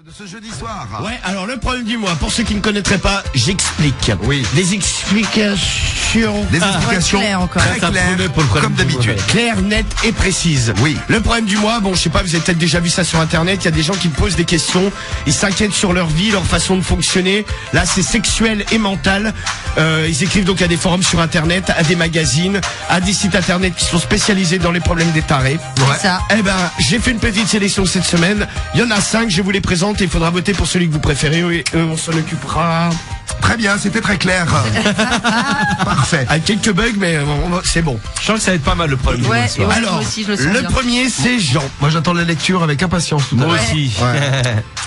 De ce jeudi soir. Ouais, alors le problème du mois, pour ceux qui ne connaîtraient pas, j'explique. Oui. Des explications. Des explications très claires, comme d'habitude. Claires, nettes et précises. Oui. Le problème du mois, bon, je sais pas, vous avez peut-être déjà vu ça sur Internet, il y a des gens qui me posent des questions, ils s'inquiètent sur leur vie, leur façon de fonctionner. Là, c'est sexuel et mental. Ils écrivent donc à des forums sur Internet, à des magazines, à des sites Internet qui sont spécialisés dans les problèmes des tarés. Ouais. Ça. Eh ben, j'ai fait une petite sélection cette semaine. Il y en a 5, je vous les présente et il faudra voter pour celui que vous préférez et on s'en occupera. Très bien, c'était très clair. Parfait. Avec quelques bugs, mais c'est bon. Je sens que ça va être pas mal le problème du mois Ouais, ce soir. ouais, Alors, moi aussi, je le sens le bien. premier, c'est Jean. Moi, j'attends la lecture avec impatience tout à l'heure. Moi aussi.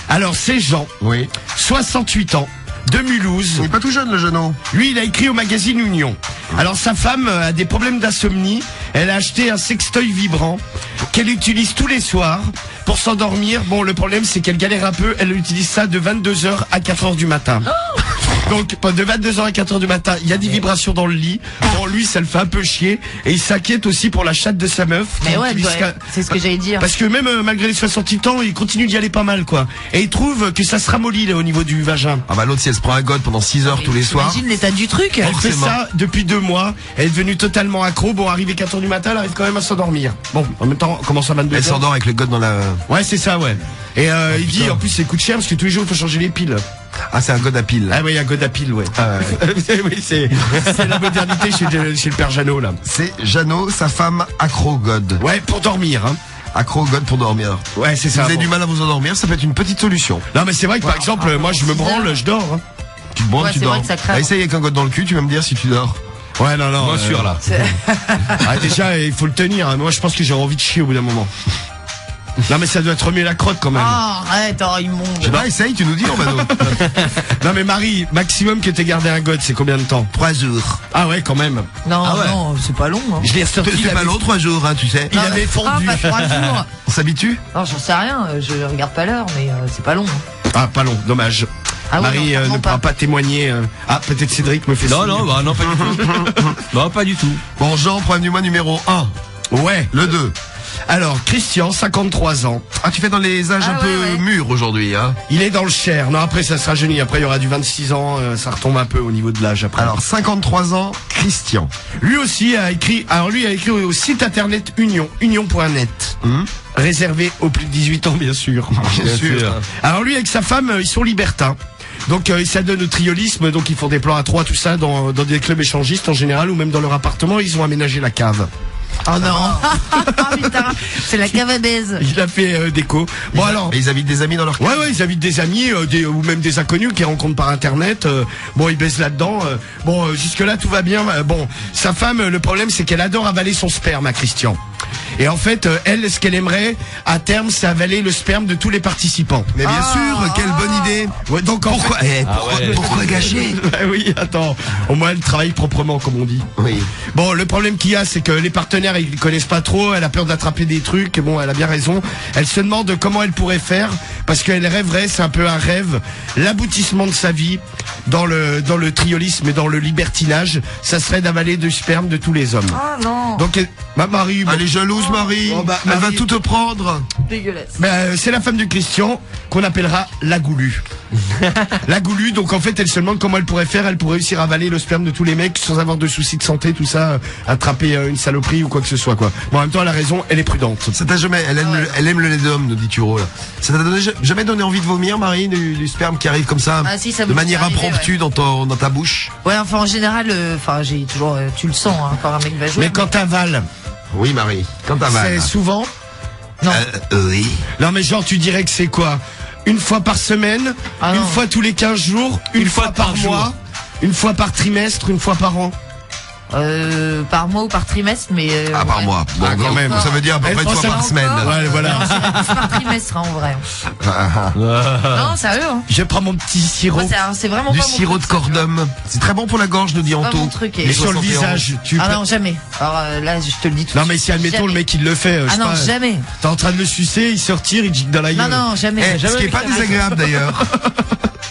Alors, c'est Jean, Oui. 68 ans, de Mulhouse. Il n'est pas tout jeune, le jeune homme. Lui, il a écrit au magazine Union. Alors, sa femme a des problèmes d'insomnie. Elle a acheté un sextoy vibrant qu'elle utilise tous les soirs pour s'endormir. Bon, le problème, c'est qu'elle galère un peu. Elle utilise ça de 22h à 4h du matin. Donc, de 22h à 4h du matin, il y a des vibrations dans le lit. Bon, lui, ça le fait un peu chier. Et il s'inquiète aussi pour la chatte de sa meuf. Mais ouais, Qui- c'est ce que j'allais dire. Parce que même malgré les 68 ans, il continue d'y aller pas mal, quoi. Et il trouve que ça se ramollit, là, au niveau du vagin. Ah bah l'autre, si elle se prend un god pendant 6 heures tous les soirs. Imagine l'état du truc. Elle fait Forcément. ça depuis 2 mois. Elle est devenue totalement accro. Bon, arrivé 4h du matin, elle arrive quand même à s'endormir. Bon, en même temps, on commence à 22h. Elle s'endort avec le god dans la... Ouais, c'est ça, ouais. Et il dit, en plus, ça coûte cher parce que tous les jours, il faut changer les piles. Ah, c'est un god à pile. Ah oui, il y a God à pile, ouais. Ah, ouais. Oui, c'est la modernité chez le père Jeannot, là. C'est Jeannot, sa femme, accro god. Ouais, pour dormir, hein. Accro god pour dormir. Ouais, c'est Si ça. vous avez bon. du mal à vous endormir, ça peut être une petite solution. Non, mais c'est vrai que, par exemple, moi, je me branle, je dors, hein. Tu te branles, Ouais, tu c'est dors. vrai que ça crève. Bah, essaye avec un god dans le cul, tu vas me dire si tu dors. Ouais, non, non. Moi sûr là. Ah, déjà, il faut le tenir. Hein. Moi, je pense que j'ai envie de chier au bout d'un moment. Non, mais ça doit te remuer la crotte quand même. Ah, arrête, oh, immonde. Je sais pas, essaye, tu nous dis, on va nous. Non, mais Marie, maximum que t'aies gardé un god, c'est combien de temps? 3 jours. Ah ouais, quand même. Non, Ah ouais. non, c'est pas long. Hein. Je l'ai ressorti. C'est pas long, 3 jours, hein, tu sais. Il avait fondu. Ah, pas 3 jours. On s'habitue? Non, j'en sais rien. Je regarde pas l'heure, mais c'est pas long. Hein. Ah, pas long, dommage. Ah ouais, Marie non, ne clairement pourra pas témoigner. Ah, peut-être Cédric me fait Non, signe. non, bah non, pas du tout. Non, pas du tout. Bon, Jean, problème du mois numéro 1. Ouais. Le 2. Alors, Christian, 53 ans. Ah, tu fais dans les âges Ah, un ouais, peu ouais. mûrs aujourd'hui, hein. Il est dans le Cher. Non, après, ça sera jeuni. Après, il y aura du 26 ans. Ça retombe un peu au niveau de l'âge après. Alors, 53 ans, Christian. lui aussi a écrit. Alors, lui a écrit au site internet Union. Union.net. Réservé aux plus de 18 ans, bien sûr. Bien sûr. Alors, lui, avec sa femme, ils sont libertins. Donc ça donne au triolisme, donc ils font des plans à 3, tout ça, dans des clubs échangistes en général, ou même dans leur appartement, ils ont aménagé la cave. Oh non. Ah putain, c'est la cave à baise. Il a fait déco. Bon alors, Et ils invitent des amis dans leur ouais, ils invitent des amis, ou même des inconnus qu'ils rencontrent par internet. Bon, ils baissent là-dedans. Bon, jusque-là, tout va bien. Bon, sa femme, le problème, c'est qu'elle adore avaler son sperme à Christian. Et en fait, elle, ce qu'elle aimerait, à terme, c'est avaler le sperme de tous les participants. Mais bien sûr, quelle bonne idée. Ouais, donc en Pourquoi, fait... pourquoi gâcher? Bah oui, attends. Au moins, elle travaille proprement, comme on dit. Oui. Bon, le problème qu'il y a, c'est que les partenaires, ils connaissent pas trop. Elle a peur d'attraper des trucs. Et bon, elle a bien raison. Elle se demande comment elle pourrait faire, parce qu'elle rêverait, c'est un peu un rêve, l'aboutissement de sa vie dans le triolisme et dans le libertinage, ça serait d'avaler du sperme de tous les hommes. Ah non. Donc, ma Marie, bon, Elle est jalouse, Marie. Oh, bah, Elle va Marie- tout te prendre. Dégueulasse. c'est la femme de Christian qu'on appellera la goulue. La goulue, donc en fait, elle se demande comment elle pourrait faire. Elle pourrait réussir à avaler le sperme de tous les mecs sans avoir de soucis de santé, tout ça, attraper une saloperie ou quoi que ce soit, quoi. Bon, en même temps, elle a raison, elle est prudente. Ça t'a jamais, elle aime le lait d'homme, nous dit Turo, là. Ça t'a jamais donné envie de vomir, Marie, du sperme qui arrive comme ça, Ah, si, ça de m'est manière arrivé, impromptue dans ta bouche? Ouais, enfin en général, j'ai toujours, tu le sens, hein, quand un mec va jouer. Mais quand t'avales, Oui, Marie. Quand t'as c'est mal. souvent. Non. Oui. Non, mais genre, tu dirais que c'est quoi? Une fois par semaine, Ah une non. fois tous les 15 jours, une fois par mois, une fois par trimestre, une fois par an. Par mois ou par trimestre, mais. Ah, par ouais. mois. Bon, Ah, quand même. Ça veut dire à peu Elle près une pense fois à par l'encore. semaine. Ouais, voilà. Non, c'est plus par trimestre, hein, en vrai. Non, sérieux, hein. Je prends mon petit sirop. Moi, c'est vraiment Du pas mon sirop truc, de cordum. C'est très bon pour la gorge, nous dit pas Anto. mon truc, et- Et sur le 71. visage, tu Ah peux- non, jamais. Alors là, je te le dis tout de Non, suite. mais si admettons Jamais. le mec il le fait, je Ah sais non, pas, jamais. t'es en train de le sucer, il se retire, il gicle dans la Non, gueule. non, jamais. Ce qui est pas désagréable d'ailleurs.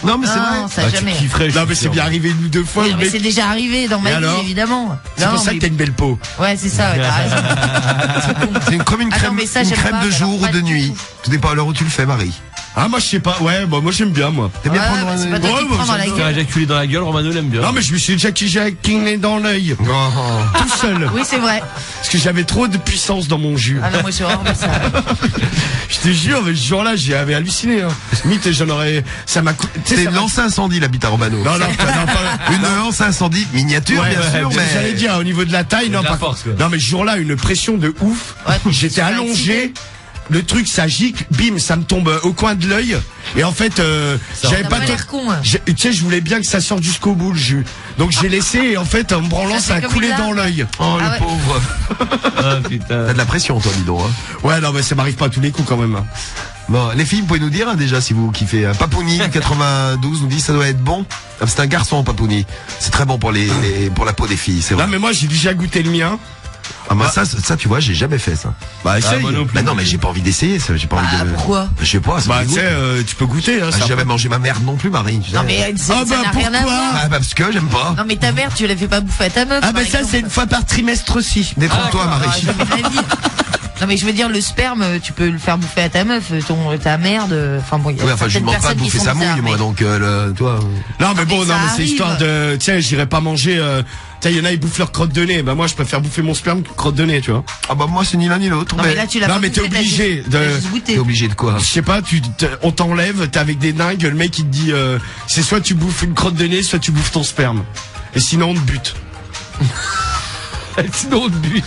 Non, mais c'est Non, vrai. ça jamais. Non, mais c'est bien arrivé une ou deux fois. Oui, le mais mec- c'est déjà arrivé dans ma Et vie, alors évidemment. C'est Non, pour ça mais- que t'as une belle peau. Ouais, c'est ça, ouais, t'as raison. C'est comme une Ah non, crème, mais ça, une j'aime crème pas, de mais jour alors ou pas de du nuit. tout. Tout dépend à l'heure où tu le fais, Marie. Ah, moi, je sais pas. Ouais, bah, moi, j'aime bien, moi. T'aimes bien Ouais, prendre bah, c'est pas un... toi qui Ouais, te prends dans la Faire gueule. éjaculer dans la gueule, Romano l'aime bien. Non, mais je me suis déjà éjaculé dans l'œil. Tout seul. Oui, c'est vrai. Parce que j'avais trop de puissance dans mon jus. Ah non, moi, je suis hors de ça. Je te jure, mais ce jour-là, j'avais halluciné, hein. Mythe, j'en aurais, ça m'a coûté. C'est une lance à incendie, l'habit à Romano. Non, pas. Une lance à incendie miniature, Ouais, bien ouais, sûr, mais... J'allais dire, au niveau de la taille, non, de la par force, contre. quoi. Non, mais ce jour-là, une pression de ouf. Ouais, J'étais tu m'as allongé. excité. Le truc, ça gicle, bim, ça me tombe au coin de l'œil. Et en fait, j'avais T'as pas pas l'air con, hein. tu sais, je voulais bien que ça sorte jusqu'au bout, le jus. Donc j'ai laissé, et en fait, en me branlant, Ça ça a fait comme coulé une dans larme. l'œil. Oh, Ah le ouais. pauvre. Ah, putain. T'as de la pression, toi, dis donc. Hein. Ouais, non, mais ça m'arrive pas à tous les coups, quand même. Bon, les filles, vous pouvez nous dire, hein, déjà, si vous kiffez. Papouni, 92, nous dit, ça doit être bon. Ah, c'est un garçon, Papouni. C'est très bon pour pour la peau des filles, c'est vrai. Non, mais moi, j'ai déjà goûté le mien. Ah, moi, ça, tu vois, j'ai jamais fait ça. Bah, Ah, essaye. moi non plus. Bah non, mais j'ai pas envie d'essayer, ça, j'ai pas envie de... Pourquoi? Je sais pas, ça Bah, me tu sais, dégoûte. tu peux goûter, hein, Ah, ça. j'ai jamais mangé ma merde non plus, Marie, tu sais. Non, mais ça Ah, bah, n'a rien à pourquoi voir. Ah, bah, parce que j'aime pas. Non, mais ta mère, tu la fais pas bouffer à ta meuf. Ah, bah, par ça, exemple. c'est une fois par trimestre aussi. Détrompe-toi, Ah, Marie. jamais de la vie. Non, mais je veux dire, le sperme, tu peux le faire bouffer à ta meuf, ta merde. Enfin bon, il y a Oui, enfin, je lui certaines demande pas de personnes qui bouffer sont sa mouille, bizarres, moi, mais- donc, toi. Non, mais mais bon, ça non, mais c'est arrive. histoire de, tu sais, j'irai pas manger, tu sais, il y en a, ils bouffent leur crotte de nez. Bah, moi, je préfère bouffer mon sperme que crotte de nez, tu vois. Ah, bah, moi, c'est ni l'un ni l'autre, Non, mais là, tu l'as Non, pas mais t'es bouffé, t'as obligé juste- de- t'as juste goûté. T'es obligé de quoi? Je sais pas, on t'enlève, t'es avec des dingues, le mec il te dit, c'est soit tu bouffes une crotte de nez, soit tu bouffes ton sperme. Et sinon on te bute. Sinon, on te bute.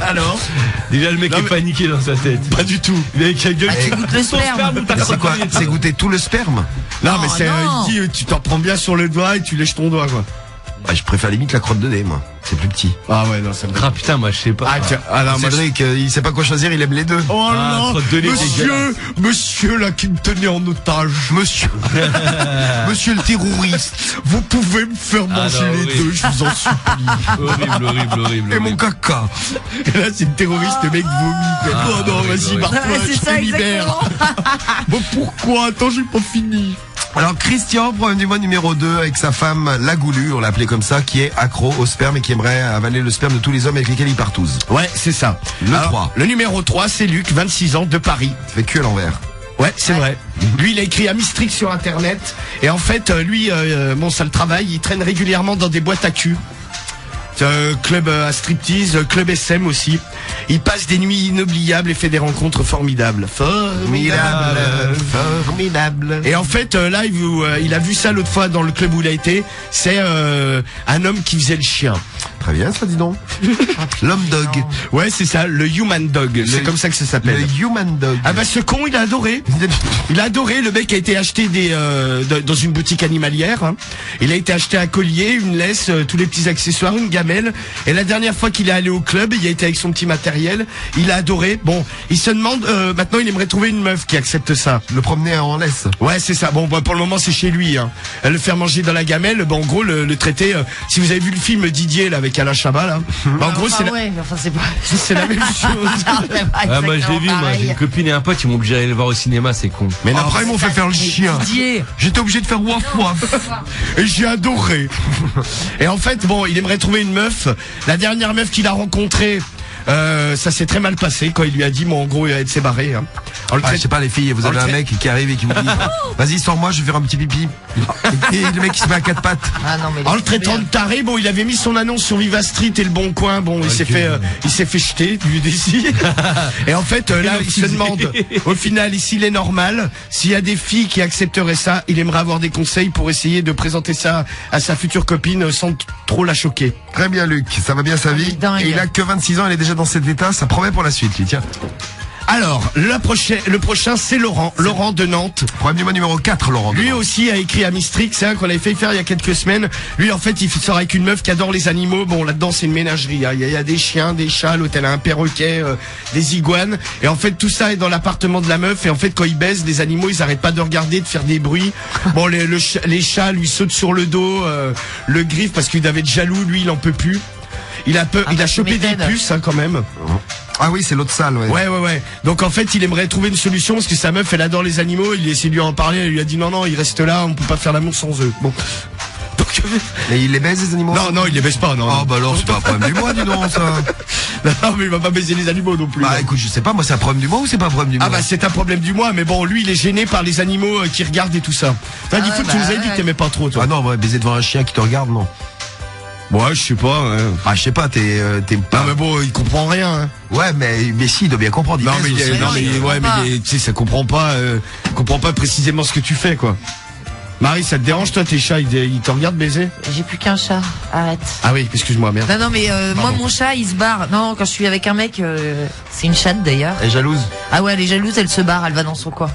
Alors? Déjà, le mec Non, est mais- paniqué dans sa tête. Pas du tout. Il est avec la gueule. Ah, tu goûtes le sperme. Mais c'est quoi? C'est goûter tout le sperme? Non, Oh, mais c'est, non. il dit, tu t'en prends bien sur le doigt et tu lèches ton doigt, quoi. Bah, je préfère limite la crotte de nez, moi. C'est plus petit. Ah ouais, non, ça me Ah putain, moi je sais pas. Ah, tiens, alors, moi, Cédric, il sait pas quoi choisir, il aime les deux. Oh Ah, non, crotte de nez, monsieur là qui me tenait en otage. Monsieur. Monsieur le terroriste. Vous pouvez me faire manger non, les oui. deux, je vous en supplie. Horrible, horrible, horrible. Et mon horrible. caca. Et là, c'est le terroriste, le mec vomit. Ah, Oh non, oui, vas-y, oui. barre-toi, Ouais, je c'est te ça, libère. exactement. Bon, pourquoi? Attends, j'ai pas fini. Alors, Christian, problème du mois numéro 2, avec sa femme, la Goulue, on l'a appelée comme ça, qui est accro au sperme et qui aimerait avaler le sperme de tous les hommes avec lesquels il partouze. Ouais, c'est ça. Le 3. Le numéro 3, c'est Luc, 26 ans, de Paris. Il fait que à l'envers. Ouais, c'est vrai. Lui, il a écrit Amistrix sur Internet. Et en fait, lui, bon, ça le travaille, il traîne régulièrement dans des boîtes à cul. Club à striptease, club SM aussi. Il passe des nuits inoubliables et fait des rencontres formidables. Formidable. Formidable. Et en fait, là, il a vu ça l'autre fois dans le club où il a été. C'est un homme qui faisait le chien. Très bien, ça, dis donc. L'homme dog. Ouais, c'est ça, le human dog. C'est comme ça que ça Le s'appelle. human dog. Ah bah ce con, il a adoré. Il a adoré. Le mec a été acheté dans une boutique animalière. Hein. Il a été acheté un collier, une laisse, tous les petits accessoires, une gamelle. Et la dernière fois qu'il est allé au club, il a été avec son petit matériel. Il a adoré. Bon, il se demande maintenant, il aimerait trouver une meuf qui accepte ça. Le promener en laisse. Ouais, c'est ça. Bon, bah, pour le moment, c'est chez lui. Hein. Le faire manger dans la gamelle, bah, en gros, le traiter. Si vous avez vu le film Didier là avec Alain Chabat là, bah, en gros, Enfin, c'est ouais, mais enfin, c'est pas. c'est la même chose. Ah, moi je l'ai vu, moi j'ai une copine et un pote, ils m'ont obligé d'aller le voir au cinéma, c'est con. Mais non, Après, ils m'ont fait faire le chien. Didier. J'étais obligé de faire waf waf. et j'ai adoré. Et en fait, bon, il aimerait trouver une meuf. La dernière meuf qu'il a rencontrée, ça s'est très mal passé quand il lui a dit, bon, en gros, il s'est barré. Hein. En le Ah, je trait- sais pas, les filles, vous en avez le un trait- mec qui arrive et qui vous dit vas-y, sors-moi, je vais faire un petit pipi. Et le mec, il se met à quatre pattes. Ah non, mais. En le traitant de taré, bon, il avait mis son annonce sur Viva Street et le Bon Coin. Bon, il s'est fait jeter du désir. Et en fait, là, il se demande, au final, s'il est normal, s'il y a des filles qui accepteraient ça, il aimerait avoir des conseils pour essayer de présenter ça à sa future copine sans trop la choquer. Très bien, Luc, ça va bien sa vie. dingue. Et il a que 26 ans, il est déjà dans cet état, ça promet pour la suite, lui, tiens. Alors, le prochain, c'est Laurent. Laurent de Nantes. Problème du mois numéro 4, Laurent. Lui aussi a écrit Amistrix, hein, qu'on avait fait faire il y a quelques semaines. Lui, en fait, il sort avec une meuf qui adore les animaux. Bon, là-dedans, c'est une ménagerie. Hein. Il y a des chiens, des chats, l'hôtel a un perroquet, des iguanes. Et en fait, tout ça est dans l'appartement de la meuf. Et en fait, quand ils baisent, les animaux, ils arrêtent pas de regarder, de faire des bruits. Bon, les chats lui sautent sur le dos, le griffent parce qu'il avait être jaloux. Lui, il en peut plus. Il a bah, chopé tu des m'étonnes. puces, hein, quand même. Ah oui, c'est l'autre salle, ouais. Ouais. Donc en fait, il aimerait trouver une solution parce que sa meuf, elle adore les animaux. Il a essayé de lui en parler. Elle lui a dit non, il reste là. On peut pas faire l'amour sans eux. Bon. Donc, Mais il les baise, les animaux? non, il les baisse pas. Non. Oh, bah alors, c'est pas un problème du mois, dis donc, ça. Non, mais il va pas baiser les animaux non plus. Bah écoute, je sais pas, moi c'est un problème du mois ou c'est pas un problème du mois? Ah bah c'est un problème du mois, mais bon, lui il est gêné par les animaux qui regardent et tout ça. Enfin, du coup, tu nous as dit que t'aimais pas trop, toi. Ah non, ouais, baiser devant un chien qui te regarde, non. Ouais, je sais pas. Ouais. Ah, je sais pas, t'es pas. Non, mais bon, il comprend rien. Hein. Ouais, mais si, il doit bien comprendre. Non, mais tu sais, ça comprend pas précisément ce que tu fais, quoi. Marie, ça te dérange, toi, tes chats, ils te regardent baiser? J'ai plus qu'un chat, arrête. Ah oui, excuse-moi, merde. Non, mais moi, mon chat, il se barre. Non, quand je suis avec un mec, c'est une chatte d'ailleurs. Elle est jalouse? Ah ouais, elle est jalouse, elle se barre, elle va dans son coin.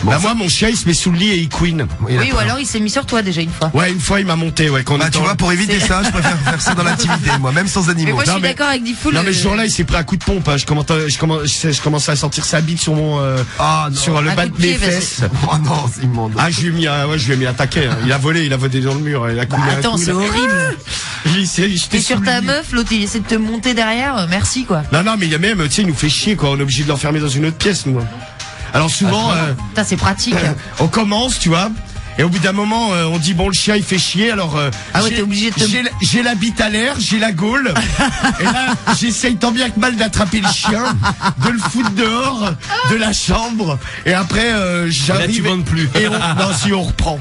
Bon, bah moi, mon chien, il se met sous le lit et il couine. Oui, ou alors il s'est mis sur toi déjà une fois. Ouais, une fois, il m'a monté, ouais. Bah, tu vois, pour éviter ça, je préfère faire ça dans l'intimité, moi, même sans animaux. Mais moi, je suis d'accord avec Diffoul. Non, mais ce jour-là, il s'est pris un coup de pompe. Hein. Je commençais à sentir sa bite sur mon, sur le bas de mes fesses. Oh non, c'est immonde. Ah, je lui ai mis un taquet. Hein. Il a volé dans le mur. Il a coulé un attends, coup, c'est horrible. J'étais sur ta meuf, l'autre, il essaie de te monter derrière. Merci, quoi. Non, mais il y a même, tu sais, il nous fait chier, quoi. On est obligé de l'enfermer dans une autre pièce, nous. Alors souvent, putain, c'est pratique. On commence, tu vois. Et au bout d'un moment, on dit bon, le chien il fait chier, alors ah ouais, t'es obligé de j'ai la bite à l'air, j'ai la gaule, et là j'essaye tant bien que mal d'attraper le chien, de le foutre dehors de la chambre, et après j'arrive. Là tu bandes plus. Et non, si on reprend.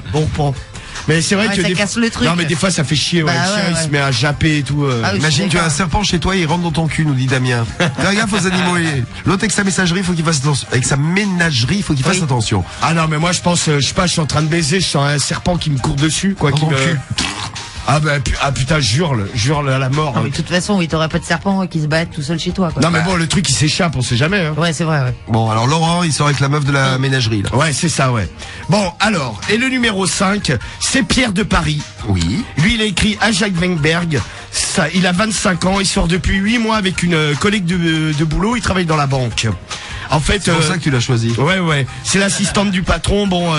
Mais c'est vrai que ça casse le truc. Non, mais des fois ça fait chier, ouais. Bah, le chien il se met à japper et tout. Ah oui, imagine, tu as un serpent chez toi, il rentre dans ton cul, nous dit Damien. Fais gaffe aux animaux. L'autre avec sa messagerie, faut qu'il fasse attention. Avec sa ménagerie, il faut qu'il fasse attention. Ah non, mais moi je pense, je sais pas, je suis en train de baiser, je sens un serpent qui me court dessus, quoi, qui me. Cul. Ah bah putain, jure à la mort. Non, mais de toute façon, oui, t'aurais pas de serpent qui se battent tout seul chez toi, quoi. Non, mais bon, le truc il s'échappe, on sait jamais. Hein. Ouais, c'est vrai, ouais. Bon, alors Laurent, il sort avec la meuf de la ménagerie, là. Ouais, c'est ça, ouais. Bon, alors, et le numéro 5, c'est Pierre de Paris. Oui. Lui, il a écrit à Jacques Weinberg. Ça, il a 25 ans, il sort depuis 8 mois avec une collègue de boulot, il travaille dans la banque. En fait, c'est pour ça que tu l'as choisi. Ouais. C'est l'assistante du patron. Bon,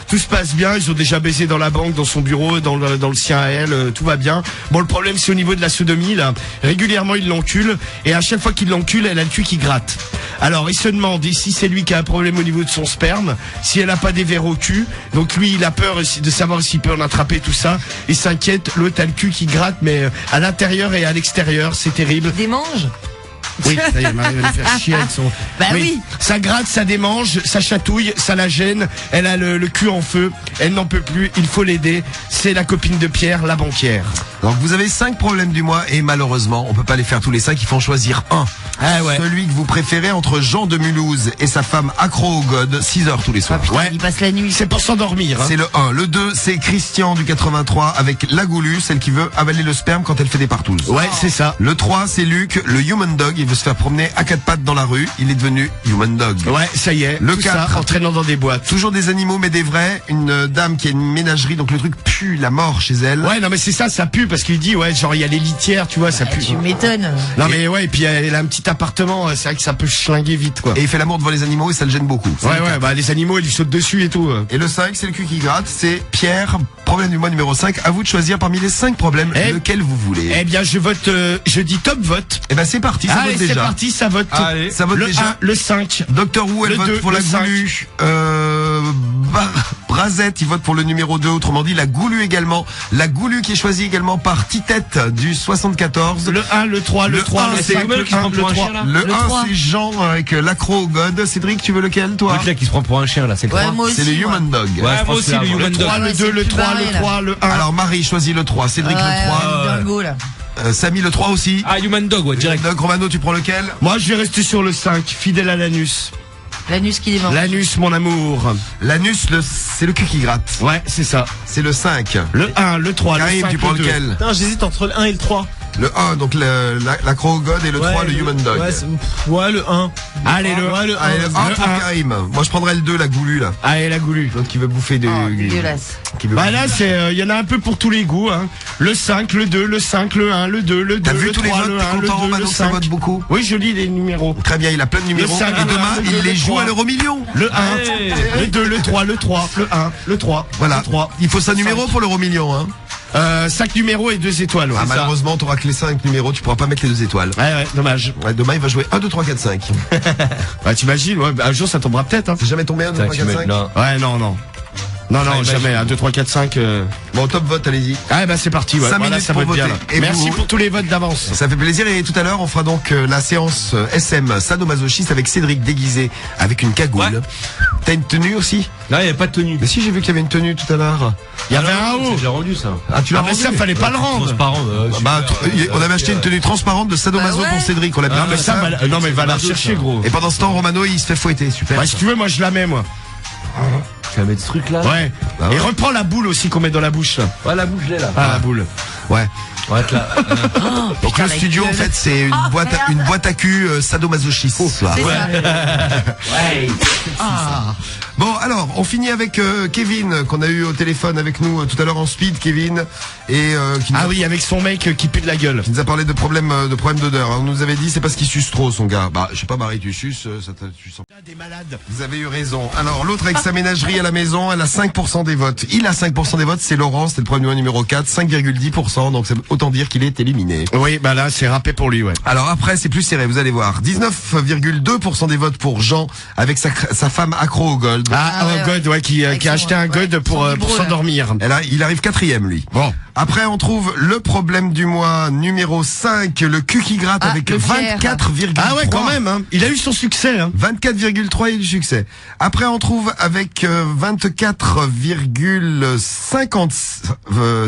tout se passe bien. Ils ont déjà baisé dans la banque, dans son bureau, dans le sien à elle. Tout va bien. Bon, le problème, c'est au niveau de la sodomie, là. Régulièrement, il l'encule. Et à chaque fois qu'il l'encule, elle a le cul qui gratte. Alors, il se demande si c'est lui qui a un problème au niveau de son sperme, si elle a pas des vers au cul. Donc, lui, il a peur de savoir s'il peut en attraper tout ça. Il s'inquiète. L'autre a le cul qui gratte, mais à l'intérieur et à l'extérieur. C'est terrible. Des manges. Oui, ça y est, Marie va lui faire chier avec son... Bah oui. Ça gratte, ça démange, ça chatouille, ça la gêne. Elle a le cul en feu. Elle n'en peut plus. Il faut l'aider. C'est la copine de Pierre, la banquière. Donc vous avez 5 problèmes du mois et malheureusement, on peut pas les faire tous les 5. Il faut en choisir un. Ah ouais. Celui que vous préférez entre Jean de Mulhouse et sa femme accro au god, 6 heures tous les soirs. Ah, putain, il passe la nuit. C'est pour s'endormir. Hein. C'est le 1. Le 2, c'est Christian du 83 avec la goulue, celle qui veut avaler le sperme quand elle fait des partous. Ouais, c'est ça. Le 3, c'est Luc, le human dog. Il veut se faire promener à 4 pattes dans la rue. Il est devenu human dog. Ouais, ça y est. Le tout 4, ça, entraînant dans des boîtes. Toujours des animaux mais des vrais. Une dame qui a une ménagerie, donc le truc pue la mort chez elle. Ouais, non mais c'est ça pue parce qu'il dit, ouais, genre il y a les litières, tu vois, ça pue. Tu m'étonnes. Non mais ouais, et puis elle a un petit appartement, c'est vrai que ça peut schlinguer vite, quoi. Et il fait l'amour devant les animaux et ça le gêne beaucoup. Ouais, bah les animaux, ils lui sautent dessus et tout. Et le 5, c'est le cul qui gratte, c'est Pierre, problème du mois numéro 5. À vous de choisir parmi les 5 problèmes lequel vous voulez. Eh bien, je vote, je dis top vote. Eh ben c'est parti, ça Allez, vote déjà. c'est parti, ça vote. Allez. Ça vote le déjà. 1, le 5. Docteur Who, elle Le vote 2, pour le la 5. goulue. Brazette, il vote pour le numéro 2, autrement dit la goulue également. La goulue qui est choisie également par Titette du 74. Le 1, le 3, le 3, le 5, le 1, le 3. Le 1, 3. c'est Jean avec l'accro au god. Cédric, tu veux lequel, toi? Le qui se prend pour un chien là, c'est le 3. Ouais, moi aussi. C'est le human dog. Ouais, moi je pense aussi, que le c'est human Le dog. 3, le 2, le 3, le 3, le 1. Alors Marie choisit le 3, Cédric le 3. Dingo, là. Samy le 3 aussi. Ah, human dog, ouais, direct. Donc Romano, tu prends lequel? Moi, je vais rester sur le 5, fidèle à l'anus. L'anus qui démange. L'anus, mon amour. L'anus, c'est le cul qui gratte. Ouais, c'est ça. C'est le 5. Le 1, le 3, le Karim, 5, tu prends le 2. lequel? Non, j'hésite entre le 1 et le 3. Le 1, donc l'accro au god, et le 3, le human dog. Ouais, le 1. Allez, le 1. Ouais, le 1. Allez, le 1 pour Karim. Moi, je prendrais le 2, la goulue, là. Allez, la goulue. L'autre qui veut bouffer des... Oh, dégueulasse. qui veut Bah là, c'est, il y en a un peu pour tous les goûts, hein. Le 5, le 2, le 5, le 1, le 2, le 2, T'as vu le tous les 3, votes? le T'es 1, le content, 2, Romano, le que ça 5. vote beaucoup? Oui, je lis les numéros. Très bien, il a plein de numéros. 5, Et demain, le 2, il les le joue 3. à l'euro-million. Le 1, le 2, le 3, le 3, le 1, le 3. Voilà. Le 3. Il faut 5 numéros pour l'euro-million, hein. 5 numéros et 2 étoiles, ouais. Ah, malheureusement, t'auras que les 5 numéros, tu pourras pas mettre les 2 étoiles. Ouais, dommage. Ouais, demain, il va jouer 1, 2, 3, 4, 5. Ouais, t'imagines, ouais, un jour ça tombera peut-être, hein. C'est jamais tombé 1, 2, 3, 4, 5? Non. Ouais, non. Non, jamais. 1, 2, 3, 4, 5. Bon, top vote, allez-y. Ah, bah c'est parti. Ouais. 5 Voilà, minutes ça pour vote bien. voter. Là. Et Merci vous pour tous les votes d'avance. Ça fait plaisir et tout à l'heure on fera donc la séance SM sadomasochiste avec Cédric déguisé avec une cagoule. Ouais. T'as une tenue aussi? Là, il n'y a pas de tenue. Mais si, j'ai vu qu'il y avait une tenue tout à l'heure. Il y avait un haut. C'est déjà rendu ça. Ah, tu l'as Ah, mais rendu? ça, fallait pas le rendre. Transparent. On avait acheté une tenue transparente de sadomaso Bah ouais. pour Cédric. On l'a bien Non, mais fait ça, non, mais va la Sadomaso, rechercher, ça. gros. Et pendant ce temps, Romano il se fait fouetter. Super. Ouais, si tu veux, moi je la mets, moi. Tu vas mettre ce truc là? Ouais. Bah ouais. Et reprends la boule aussi qu'on met dans la bouche, là. Ouais, la bouche, je l'ai là. Ah, la boule. Ouais. Ouais, là. Donc Putain, le la studio en gueule. fait c'est merde. une boîte à cul sadomasochiste ce soir. C'est ça. Ouais. Bon alors on finit avec Kevin qu'on a eu au téléphone avec nous tout à l'heure en speed, Kevin, et qui nous Ah a- oui, avec son mec qui pue de la gueule. qui nous a parlé de problèmes d'odeur. On nous avait dit c'est parce qu'il suce trop son gars. Bah je sais pas Marie, tu suces, tu sens. Des malades. Vous avez eu raison. Alors l'autre avec sa ménagerie à la maison, elle a 5% des votes. Il a 5% des votes, c'est Laurent, c'était le premier numéro 4, 5,10%, donc c'est autant dire qu'il est éliminé. Oui, bah là, c'est râpé pour lui, ouais. Alors après, c'est plus serré, vous allez voir. 19,2% des votes pour Jean avec sa femme accro au gold. Ah ouais, God, ouais, qui Avec a son- acheté un ouais, God pour son vibro, là. s'endormir. Il arrive 4e, lui. Bon. Après, on trouve le problème du mois numéro 5, le cul qui gratte Ah, avec le Pierre. 24,3. Ah ouais, quand même, hein. Il a eu son succès, hein. 24,3 et du succès. Après, on trouve avec 24,50.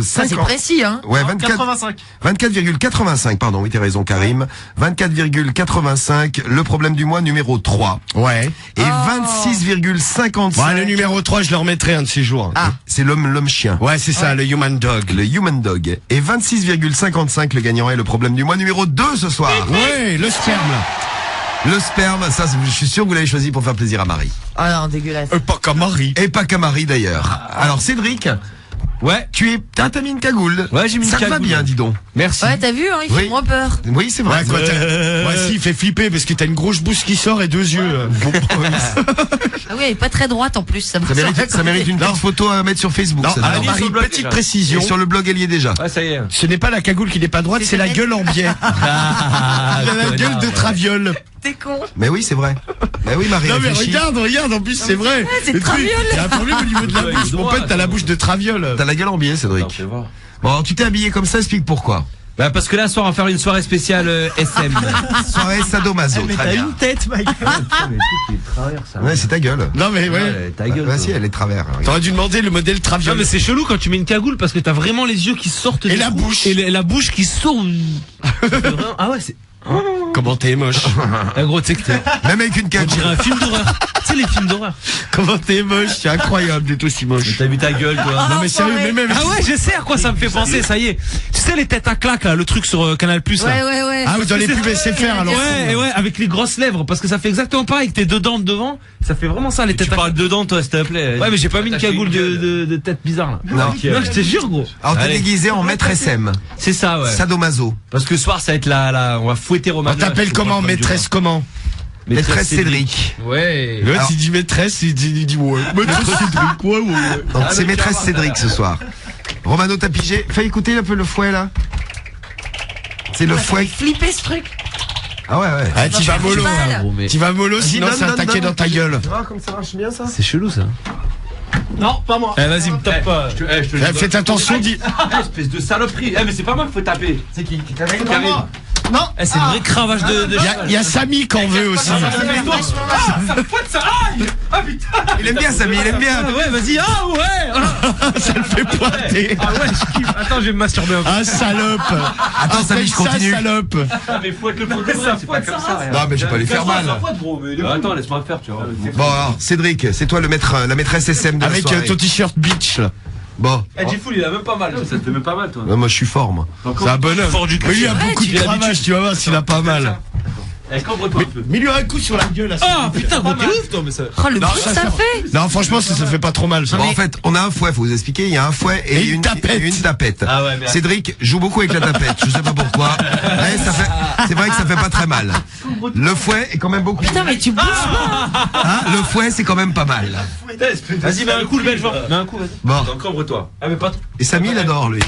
Ça, c'est précis, hein. Ouais, 24. 85. 24,85, pardon, oui, t'as raison, Karim. 24,85, le problème du mois numéro 3. Ouais. Et 26,55. Bon, le numéro 3, je le remettrai un de ces jours. Ah. C'est l'homme chien. Ouais, c'est ça, le human dog. Le Human Dog. Et 26,55 le gagnant est le problème du mois numéro 2 ce soir. Ouais, le sperme. Le sperme, ça je suis sûr que vous l'avez choisi pour faire plaisir à Marie. Ah non, dégueulasse. Pas comme Marie. Et pas qu'à Marie d'ailleurs. Alors Cédric, Ouais. t'as mis une cagoule. Ouais, j'ai mis une Ça te va cagoule. bien, dis donc. Merci. Ouais, t'as vu, hein, il Oui. fait moins peur. Oui, c'est vrai. Ouais, quoi, ouais, si, il fait flipper parce que t'as une grosse bouche qui sort et 2 yeux. Ah oui, elle est pas très droite en plus. Ça Ça mérite une petite photo à mettre sur Facebook. Non, ça, alors, d'abord. Marie, sur le blog, petite déjà. précision. Et sur le blog, elle y est déjà. Ouais, ça y est. Ce n'est pas la cagoule qui n'est pas droite, C'est c'est la vrai. gueule en biais. Ah, Il a la gueule de Traviole. T'es con. Mais oui, c'est vrai. Mais oui, Marie, Non mais réfléchis. regarde, en plus c'est vrai. c'est Le truc, Traviole. il y a un problème au niveau de la Ouais, bouche. il est Mon droit, pote, t'as la bouche de Traviole. T'as la gueule en biais, Attends, Cédric. fais voir. Bon, alors, tu t'es habillé comme ça, explique pourquoi. Bah, parce que là, ce soir, on va faire une soirée spéciale SM. Soirée sadomaso, Mais très t'as bien. une tête, Mike. Ouais, c'est ta gueule. Non mais ouais. Ouais, ta gueule. Vas-y, toi. elle est de travers. T'aurais dû demander le modèle Non Traviole. mais c'est chelou quand tu mets une cagoule parce que t'as vraiment les yeux qui sortent Et du la trou bouche. et la bouche qui sort. Ah ouais c'est. Comment t'es moche. Ah, gros tu sais que t'es. Même avec une On cagoule. dirait un film d'horreur. Tu sais les films d'horreur. Comment t'es moche. C'est incroyable d'être aussi moche. T'as vu ta gueule, toi? Non mais sérieux, mais même. Ah ouais je sais à quoi ça me fait penser ça y est. Tu sais les têtes à claques là, le truc sur Canal Plus là. Ouais. Ah, vous dans les pubs SFR alors. Ouais, et ouais, avec les grosses lèvres, parce que ça fait exactement pareil, que t'es dedans, devant, ça fait vraiment ça, les Tu têtes à parles dedans, toi, s'il te plaît. Ouais, mais j'ai pas mis une Attache cagoule gueule. de tête bizarre là. Non. Non, je te jure, gros. Alors, t'es Allez. déguisé en maître SM. C'est ça, ouais. Sadomaso. Parce que ce soir, ça va être la, on va fouetter Romain. On t'appelle comment, maîtresse comment? Maîtresse Cédric. Ouais. L'autre Alors- il dit maîtresse, il dit ouais. Maîtresse Cédric, ouais. Donc, Ah, c'est le maîtresse camarade. Cédric ce soir. Romano, t'as pigé. Fais écouter un peu le fouet, là. C'est le fouet. Flipper ce truc. Ah ouais, ouais. Ah, t'y vas mollo. mal. Gros, mais T'y vas mollo, Vas-y, sinon donne, c'est un donne, taquet donne. dans ta gueule. Tu vois comme ça marche bien, ça? c'est chelou, ça. Non, pas moi. Eh, vas-y, me tape pas. Je te le dis. Faites attention, dis. Espèce de saloperie. Eh, mais c'est pas moi qu'il faut taper. C'est qui Pas moi. Non. Eh, c'est une vraie cravache de Il y a Samy qu'on veut aussi. Il aime bien, Samy, il aime bien. Ah ouais, vas-y, ah ouais. Ça le fait pointer. Ah ouais, je kiffe. Attends, je vais me masturber un peu. Ah, salope. Attends, Samy, je continue. Ça, salope. Ah, mais fouette le pot de c'est pas comme ça. Non, mais je vais pas lui faire mal. Attends, laisse-moi faire, tu vois. Bon, alors, Cédric, c'est toi la maîtresse SM de la Avec soirée. ton t-shirt beach là. Bon. Eh, Jiffoul, il a même pas mal. Ça te fait même pas mal, toi. Non, moi, je suis fort, moi. C'est un bonhomme. Mais lui, il a beaucoup de cravache, tu vas voir s'il a pas mal. Eh, cambre-toi un peu. Mais lui un coup sur la gueule là. Ah putain, gros, t'es ouf toi, mais ça. Oh, le Non, bruit que ça fait. Non, franchement, ça fait pas trop mal. Ça. Bon, en fait, on a un fouet, faut vous expliquer. Il y a un fouet et, Et une tapette. et une tapette. Ah ouais, mais- Cédric joue beaucoup avec la tapette. Je sais pas pourquoi. Mais c'est vrai que ça fait pas très mal. Le fouet est quand même beaucoup. Putain, mais tu bouges pas. Hein, le fouet, c'est quand même pas mal. Vas-y, mets un coup, le belge, mets un coup, vas-y. Bon. Attends, cambre-toi. Ah, mais pas trop. Et Samy, il adore, lui.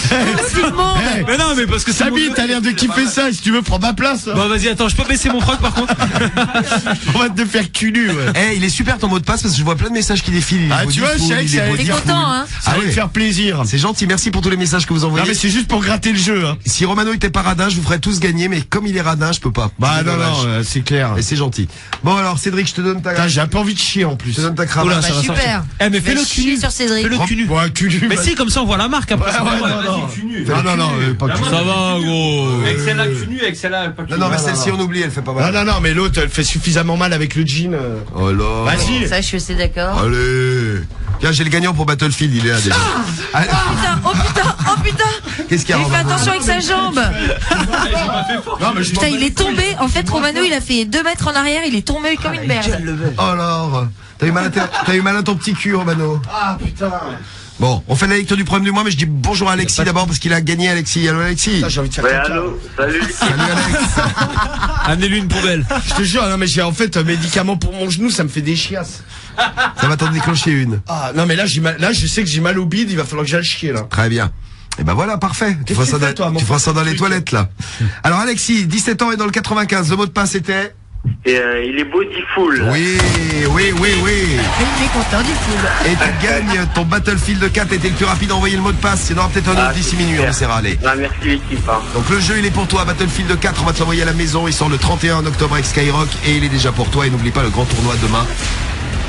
Qu'est-ce qu'il demande? Hey, Mais non, mais parce que Samy, t'as l'air de qui fait ça. Si tu veux, prends ma place. Bon, vas-y, attends, je peux baisser mon froc par contre? On va te faire cul nu, ouais. Eh, il est super ton mot de passe parce que je vois plein de messages qui défilent. Ah, tu vois, je savais que ça allait T'es content, hein? Ça va te faire plaisir. C'est gentil, merci pour tous les messages que vous Non, envoyez. mais c'est juste pour gratter le jeu, hein. Si Romano était pas radin, je vous ferais tous gagner, mais comme il est radin, je peux pas. Bah, C'est non, dommage. non, c'est clair. Et c'est gentil. Bon, alors, Cédric, je te donne ta, Putain, j'ai un peu envie de chier en plus. je te donne ta cravate. Oula, Bah, ça va sortir. super. Eh, mais Je vais fais-le chier cul nu. sur Cédric. Fais-le cul nu. Ouais, cul nu. Mais si, comme ça, on voit la marque après. Ouais, non, non, pas cul nu. Ça va, gros. Avec celle-là que nu, avec celle-là pas que Non, non, mais celle-ci, on oublie, elle fait pas Non, mal. non, non, mais l'autre, elle fait suffisamment mal avec le jean. Oh là. Vas-y. Ça, je suis assez d'accord. Allez. Tiens, j'ai le gagnant pour Battlefield, il est là déjà. Allez. Oh putain. Qu'est-ce qu'il y a, Il fait Romano? attention avec sa jambe. Non, mais je Putain, il est tombé. En fait, Romano, il a fait 2 mètres en arrière. Il est tombé comme une merde. Oh alors. T'as eu mal à ton petit cul, Romano. Ah, putain. Bon, on fait la lecture du problème du mois, mais je dis bonjour à Alexis d'abord parce qu'il a gagné, Alexis. Allô, Alexis. Putain, j'ai envie de faire Ouais, caca. allô, salut. Salut, Alex. Amenez-lui une poubelle. Je te jure, non, mais j'ai en fait un médicament pour mon genou, ça me fait des chiasses. Ça va t'en déclencher une. Ah, non, mais là, là, je sais que j'ai mal au bide, il va falloir que j'aille chier, là. Très bien. Et ben voilà, parfait. Tu Qu'est-ce feras que ça, tu fais, toi, mon tu feras ça dans les truc toilettes, là. Alors, Alexis, 17 ans et dans le 95. Le mot de passe était? Et il est Bodyful. Oui. Il est content du foule. Et tu gagnes ton Battlefield 4. T'étais le plus rapide à envoyer le mot de passe. Sinon, peut-être un autre d'ici minuit, on essaiera. Allez. Ah, merci l'équipe. Hein. Donc le jeu il est pour toi, Battlefield 4, on va te l'envoyer à la maison, il sort le 31 octobre avec Skyrock et il est déjà pour toi et n'oublie pas le grand tournoi demain,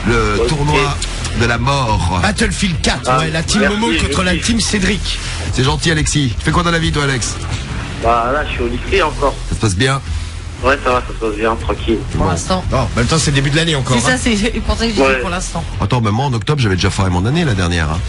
le Ok. tournoi de la mort. Battlefield 4, Ah, ouais, la team merci, Momo contre la merci. team Cédric. C'est gentil Alexis. Tu fais quoi dans la vie toi Alex? Bah là, je suis au lycée encore. Ça se passe bien? Ouais, ça va, ça se passe bien, tranquille. Pour l'instant. Non, en même temps, c'est le début de l'année encore. C'est ça, c'est pour ça que j'ai Ouais. dit pour l'instant. Attends, même moi en octobre j'avais déjà foiré mon année la dernière. Hein.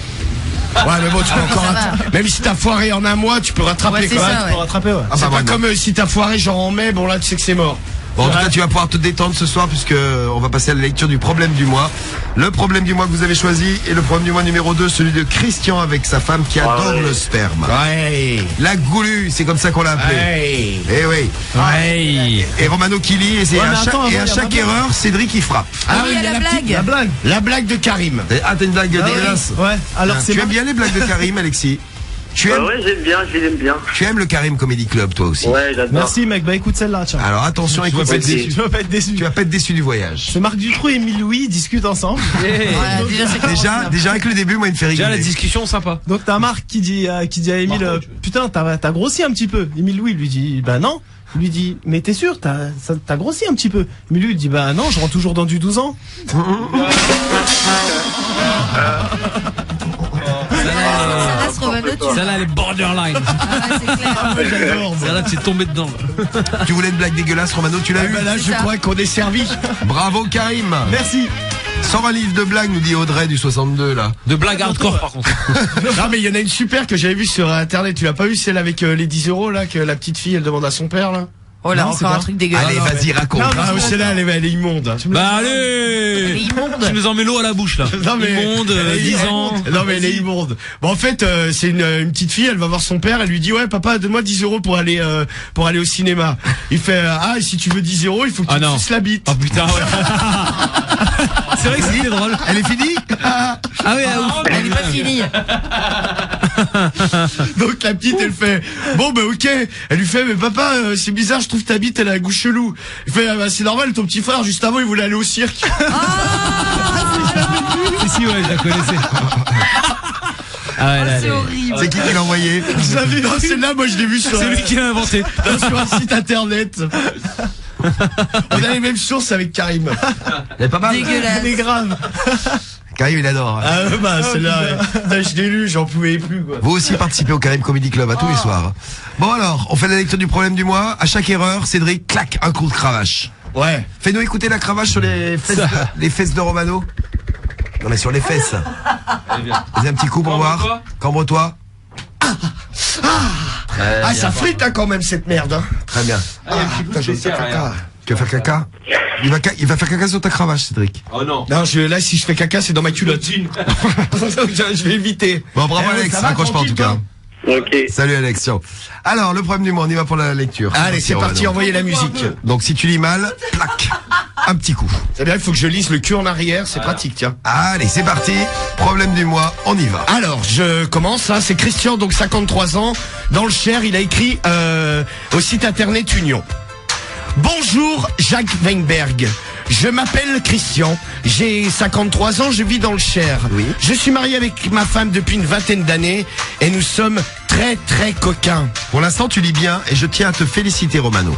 Ouais, mais bon, tu peux encore ça va. même si t'as foiré en un mois, tu peux rattraper Ouais, c'est quoi. ça, ouais. rattraper, ouais. Ah, C'est bah, pas moi, non. comme si t'as foiré genre en mai, bon là, tu sais que c'est mort. Bon, en tout cas tu vas pouvoir te détendre ce soir puisque on va passer à la lecture du problème du mois. Le problème du mois que vous avez choisi est le problème du mois numéro 2, celui de Christian avec sa femme qui adore ouais. le sperme. Ouais. La goulue, c'est comme ça qu'on l'a appelé. Ouais. Eh oui. Hey. Et Romano qui lit et, Ouais, mais attends, à il y a chaque pas erreur, Cédric il frappe. Ah oui, il y a la petite- blague. blague. La blague de Karim. Ah, t'as une blague Ah, dégueulasse. Ouais, alors c'est Tu aimes bien les blagues de Karim, Alexis? Tu aimes, Ouais, j'aime bien, je l'aime bien. tu aimes le Karim Comedy Club, toi aussi? Ouais, j'adore. Merci mec, bah écoute celle-là, tiens. Alors attention, Tu écoute vas pas être celle-ci. déçu. Tu vas pas être déçu. Tu vas pas être déçu du voyage. C'est Marc Dutroux et Émile Louis, ils discutent ensemble. Ouais, déjà, c'est Déjà avec le début, moi, il me fait Déjà la rigoler. discussion sympa. Donc t'as Marc qui dit à Émile, putain, t'as grossi un petit peu. Émile Louis lui dit, bah non. Il lui dit, mais t'es sûr, t'as grossi un petit peu. Émile Louis lui dit, bah non, je rentre toujours dans du 12 ans. Celle-là, elle est borderline. Celle-là, tu es tombé dedans. Tu voulais une blague dégueulasse, Romano, tu l'as eu? Bah là, je ça. crois qu'on est servi. Bravo, Karim. Merci. Sors un livre de blagues, nous dit Audrey du 62, là. De blague hardcore, par contre. Non, mais il y en a une super que j'avais vue sur internet. Tu l'as pas vu celle avec les 10 euros là que la petite fille elle demande à son père là? Oh là, Non, c'est encore un pas. truc dégueulasse. Allez, vas-y, raconte. Ah, celle-là elle est immonde. Bah Elle est allez. immonde. Tu nous en mets l'eau à la bouche, là. Non, mais- Immonde, elle est 10 immonde. ans. Non mais elle est immonde. Bon en fait c'est une petite fille, elle va voir son père, elle lui dit ouais papa donne-moi 10 euros pour aller au cinéma. Il fait ah si tu veux 10 euros il faut que tu Ah me non. suces la bite. Oh putain, ouais. C'est vrai que c'était drôle. Elle est finie? Ah oui, ah, ouf. Elle est pas finie. Donc la petite elle fait bon bah ok. Elle lui fait mais papa c'est bizarre je trouve ta bite elle a un goût chelou. Il fait ah, bah, c'est normal ton petit frère juste avant il voulait aller au cirque. Si, ouais, je la connaissais. Ah ouais, là, C'est horrible. C'est qui l'a envoyé? Vous savez non, celle-là moi je l'ai vue sur c'est lui qui l'a inventé. sur un site internet. On a les mêmes sources avec Karim. Elle est pas mal. Dégueulasse. C'est grave. Karim, il adore. Ah bah celle-là je l'ai lu j'en pouvais plus quoi. Vous aussi participez au Karim Comedy Club à tous les soirs. Bon alors, on fait la lecture du problème du mois. À chaque erreur, Cédric claque un coup de cravache. Ouais. Fais-nous écouter la cravache sur les fesses de Romano. Non mais sur les fesses. Vas-y un petit coup pour voir. Cambre-toi. Ah ça frite hein, quand même cette merde hein. Très bien. Putain, je vais faire caca. Tu vas faire caca? Il va faire caca sur ta cravache, Cédric. Oh non. Non, là, si je fais caca, c'est dans ma culotte. Je vais éviter. Bon, bravo Eh, Alex, ça va, accroche pas en tout tranquille, cas. toi Ok. Salut Alexian. Alors, le problème du mois, on y va pour la lecture. Allez, c'est parti, envoyez la musique. Donc, si tu lis mal, plaque. Un petit coup. C'est bien, il faut que je lise le cul en arrière, c'est pratique, tiens. Allez, c'est parti. Problème du mois, on y va. Alors, je commence, hein, c'est Christian, donc 53 ans, dans le Cher, il a écrit au site internet Union. Bonjour Jacques Weinberg, je m'appelle Christian, j'ai 53 ans, je vis dans le Cher. Oui. Je suis marié avec ma femme depuis une vingtaine d'années et nous sommes très très coquins. Pour l'instant, tu lis bien et je tiens à te féliciter, Romano.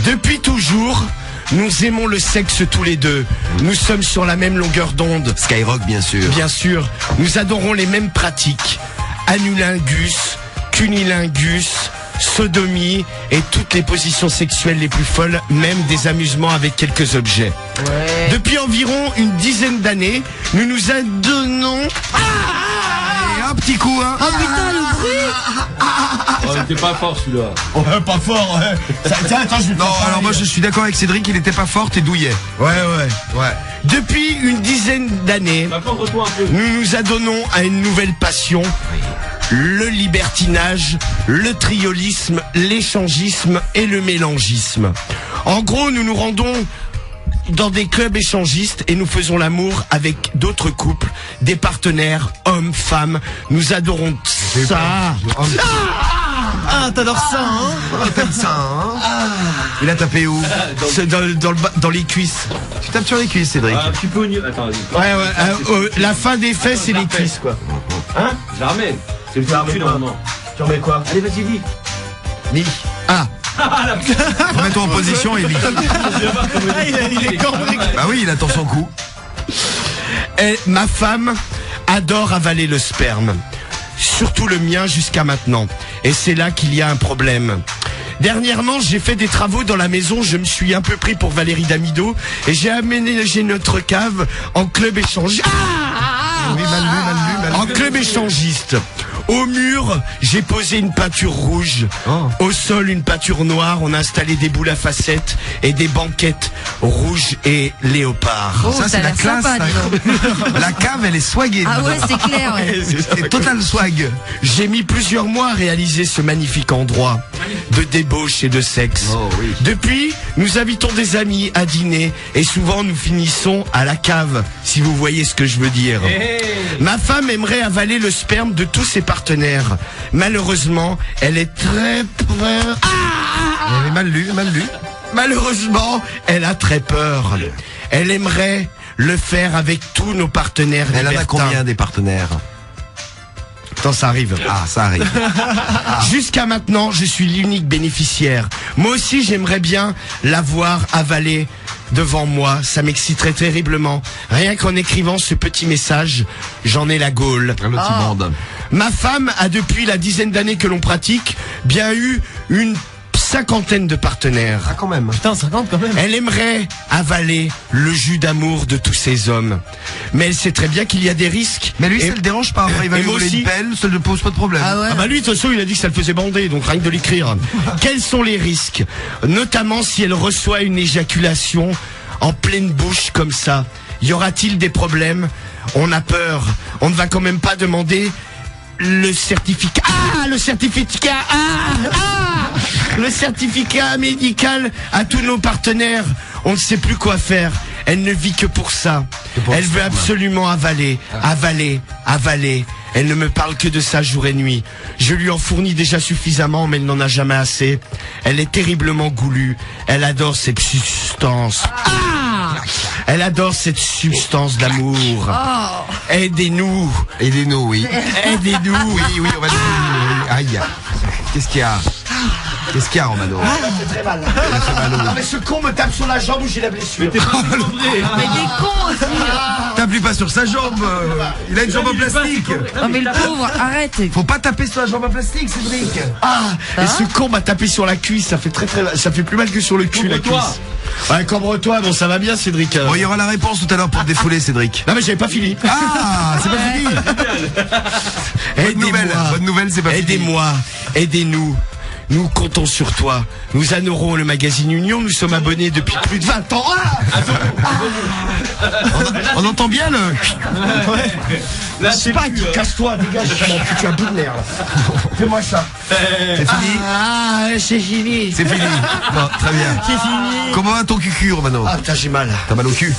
Depuis toujours, nous aimons le sexe tous les deux. Nous sommes sur la même longueur d'onde. Skyrock, bien sûr. Bien sûr, nous adorons les mêmes pratiques. Anulingus, cunilingus, sodomie et toutes les positions sexuelles les plus folles, même des amusements avec quelques objets. Ouais. Depuis environ une dizaine d'années, nous nous adonnons... Et un petit coup, hein. Oh putain, le bruit! Oh, il était pas fort celui-là. pas fort, Tiens, attends, je vais Non, alors moi, je suis d'accord avec Cédric, il était pas fort et douillet. Ouais. Ouais. Depuis une dizaine d'années, Toi un peu. nous nous adonnons à une nouvelle passion. Le libertinage, le triolisme, l'échangisme et le mélangisme. En gros, nous nous rendons dans des clubs échangistes et nous faisons l'amour avec d'autres couples, des partenaires, hommes, femmes. Nous adorons ça. Ah, t'adores ça, hein? T'aimes ça, hein. Il a tapé où? C'est dans les cuisses. Tu tapes sur les cuisses, Cédric. Un petit peu au niveau. Attends, vas-y. Ouais, la fin des fesses et les cuisses, quoi. Hein? Je la remets. C'est le cul normalement. Tu remets quoi? Allez, vas-y, dis. Lis. Ah, Remets-toi en position et lis. Il est cambré. Bah oui, il attend son coup. et ma femme adore avaler le sperme. Surtout le mien jusqu'à maintenant. Et c'est là qu'il y a un problème. Dernièrement, j'ai fait des travaux dans la maison, je me suis un peu pris pour Valérie Damido et j'ai aménagé notre cave en club échangiste. Oui, mal lu. En club échangiste. Au mur, j'ai posé une peinture rouge. Oh. Au sol, une peinture noire. On a installé des boules à facettes et des banquettes rouges et léopard. Oh, Ça, ça c'est a la l'air classe. sympa, ça. dis donc. La cave, elle est swaguée. Ah ouais, c'est clair, ouais. C'est total swag. J'ai mis plusieurs mois à réaliser ce magnifique endroit de débauche et de sexe. Oh oui. Depuis, nous invitons des amis à dîner et souvent nous finissons à la cave, si vous voyez ce que je veux dire. Ma femme aimerait avaler le sperme de tous ses partenaires. Malheureusement, elle est très... Elle est mal lu. Malheureusement, elle a très peur. Elle aimerait le faire avec tous nos partenaires Elle en a libertins. combien des partenaires? Attends, ça arrive. Ah, ça arrive. Jusqu'à maintenant, je suis l'unique bénéficiaire. Moi aussi, j'aimerais bien l'avoir avalé devant moi. Ça m'exciterait terriblement. Rien qu'en écrivant ce petit message, j'en ai la gaule. Le petit bande. Ma femme a, depuis la dizaine d'années que l'on pratique, bien eu une cinquantaine de partenaires. Ah, quand même. Putain, 50 quand même. Elle aimerait avaler le jus d'amour de tous ces hommes. Mais elle sait très bien qu'il y a des risques. Mais lui, Et- ça le dérange pas. Après, il va et lui moi voler aussi. une pelle, ça ne pose pas de problème. Ah ouais. Ah bah lui, de toute façon, il a dit que ça le faisait bander, donc rien que de l'écrire. Quels sont les risques? Notamment si elle reçoit une éjaculation en pleine bouche comme ça. Y aura-t-il des problèmes? On a peur. On ne va quand même pas demander le certificat. Ah, le certificat. Le certificat médical à tous nos partenaires. On ne sait plus quoi faire. Elle ne vit que pour ça. Elle veut absolument avaler. Elle ne me parle que de ça jour et nuit. Je lui en fournis déjà suffisamment, mais elle n'en a jamais assez. Elle est terriblement goulue. Elle adore cette substance. Elle adore cette substance d'amour. Aidez-nous. Aidez-nous, oui. Aidez-nous. Oui, on va dire. Aïe. Qu'est-ce qu'il y a? Qu'est-ce qu'il y a, Romano? Ah, mais ce con me tape sur la jambe où j'ai la blessure. Mais des cons aussi. T'appuies pas sur sa jambe. Il a une jambe en plastique. Non mais le pauvre, arrête. Faut pas taper sur la jambe en plastique, Cédric. Et ce con m'a tapé sur la cuisse, ça fait ça fait plus mal que sur le cul la cuisse. Ouais, cambre-toi, bon ça va bien Cédric. Bon, il y aura la réponse tout à l'heure pour te défouler, Cédric. Non mais j'avais pas fini. Ah, c'est pas fini. Bonne nouvelle, c'est pas fini. Aidez-moi, aidez-nous. nous comptons sur toi. Nous honorons le magazine Union. Nous sommes abonnés depuis plus de 20 ans. On entend bien le... La Spack, casse-toi, dégage, tu as bout de nerf là. Fais-moi ça. C'est fini? Ah, c'est fini. C'est fini. Bon, très bien. C'est fini. Comment va ton cucure maintenant? Ah putain, j'ai mal. T'as mal au cul?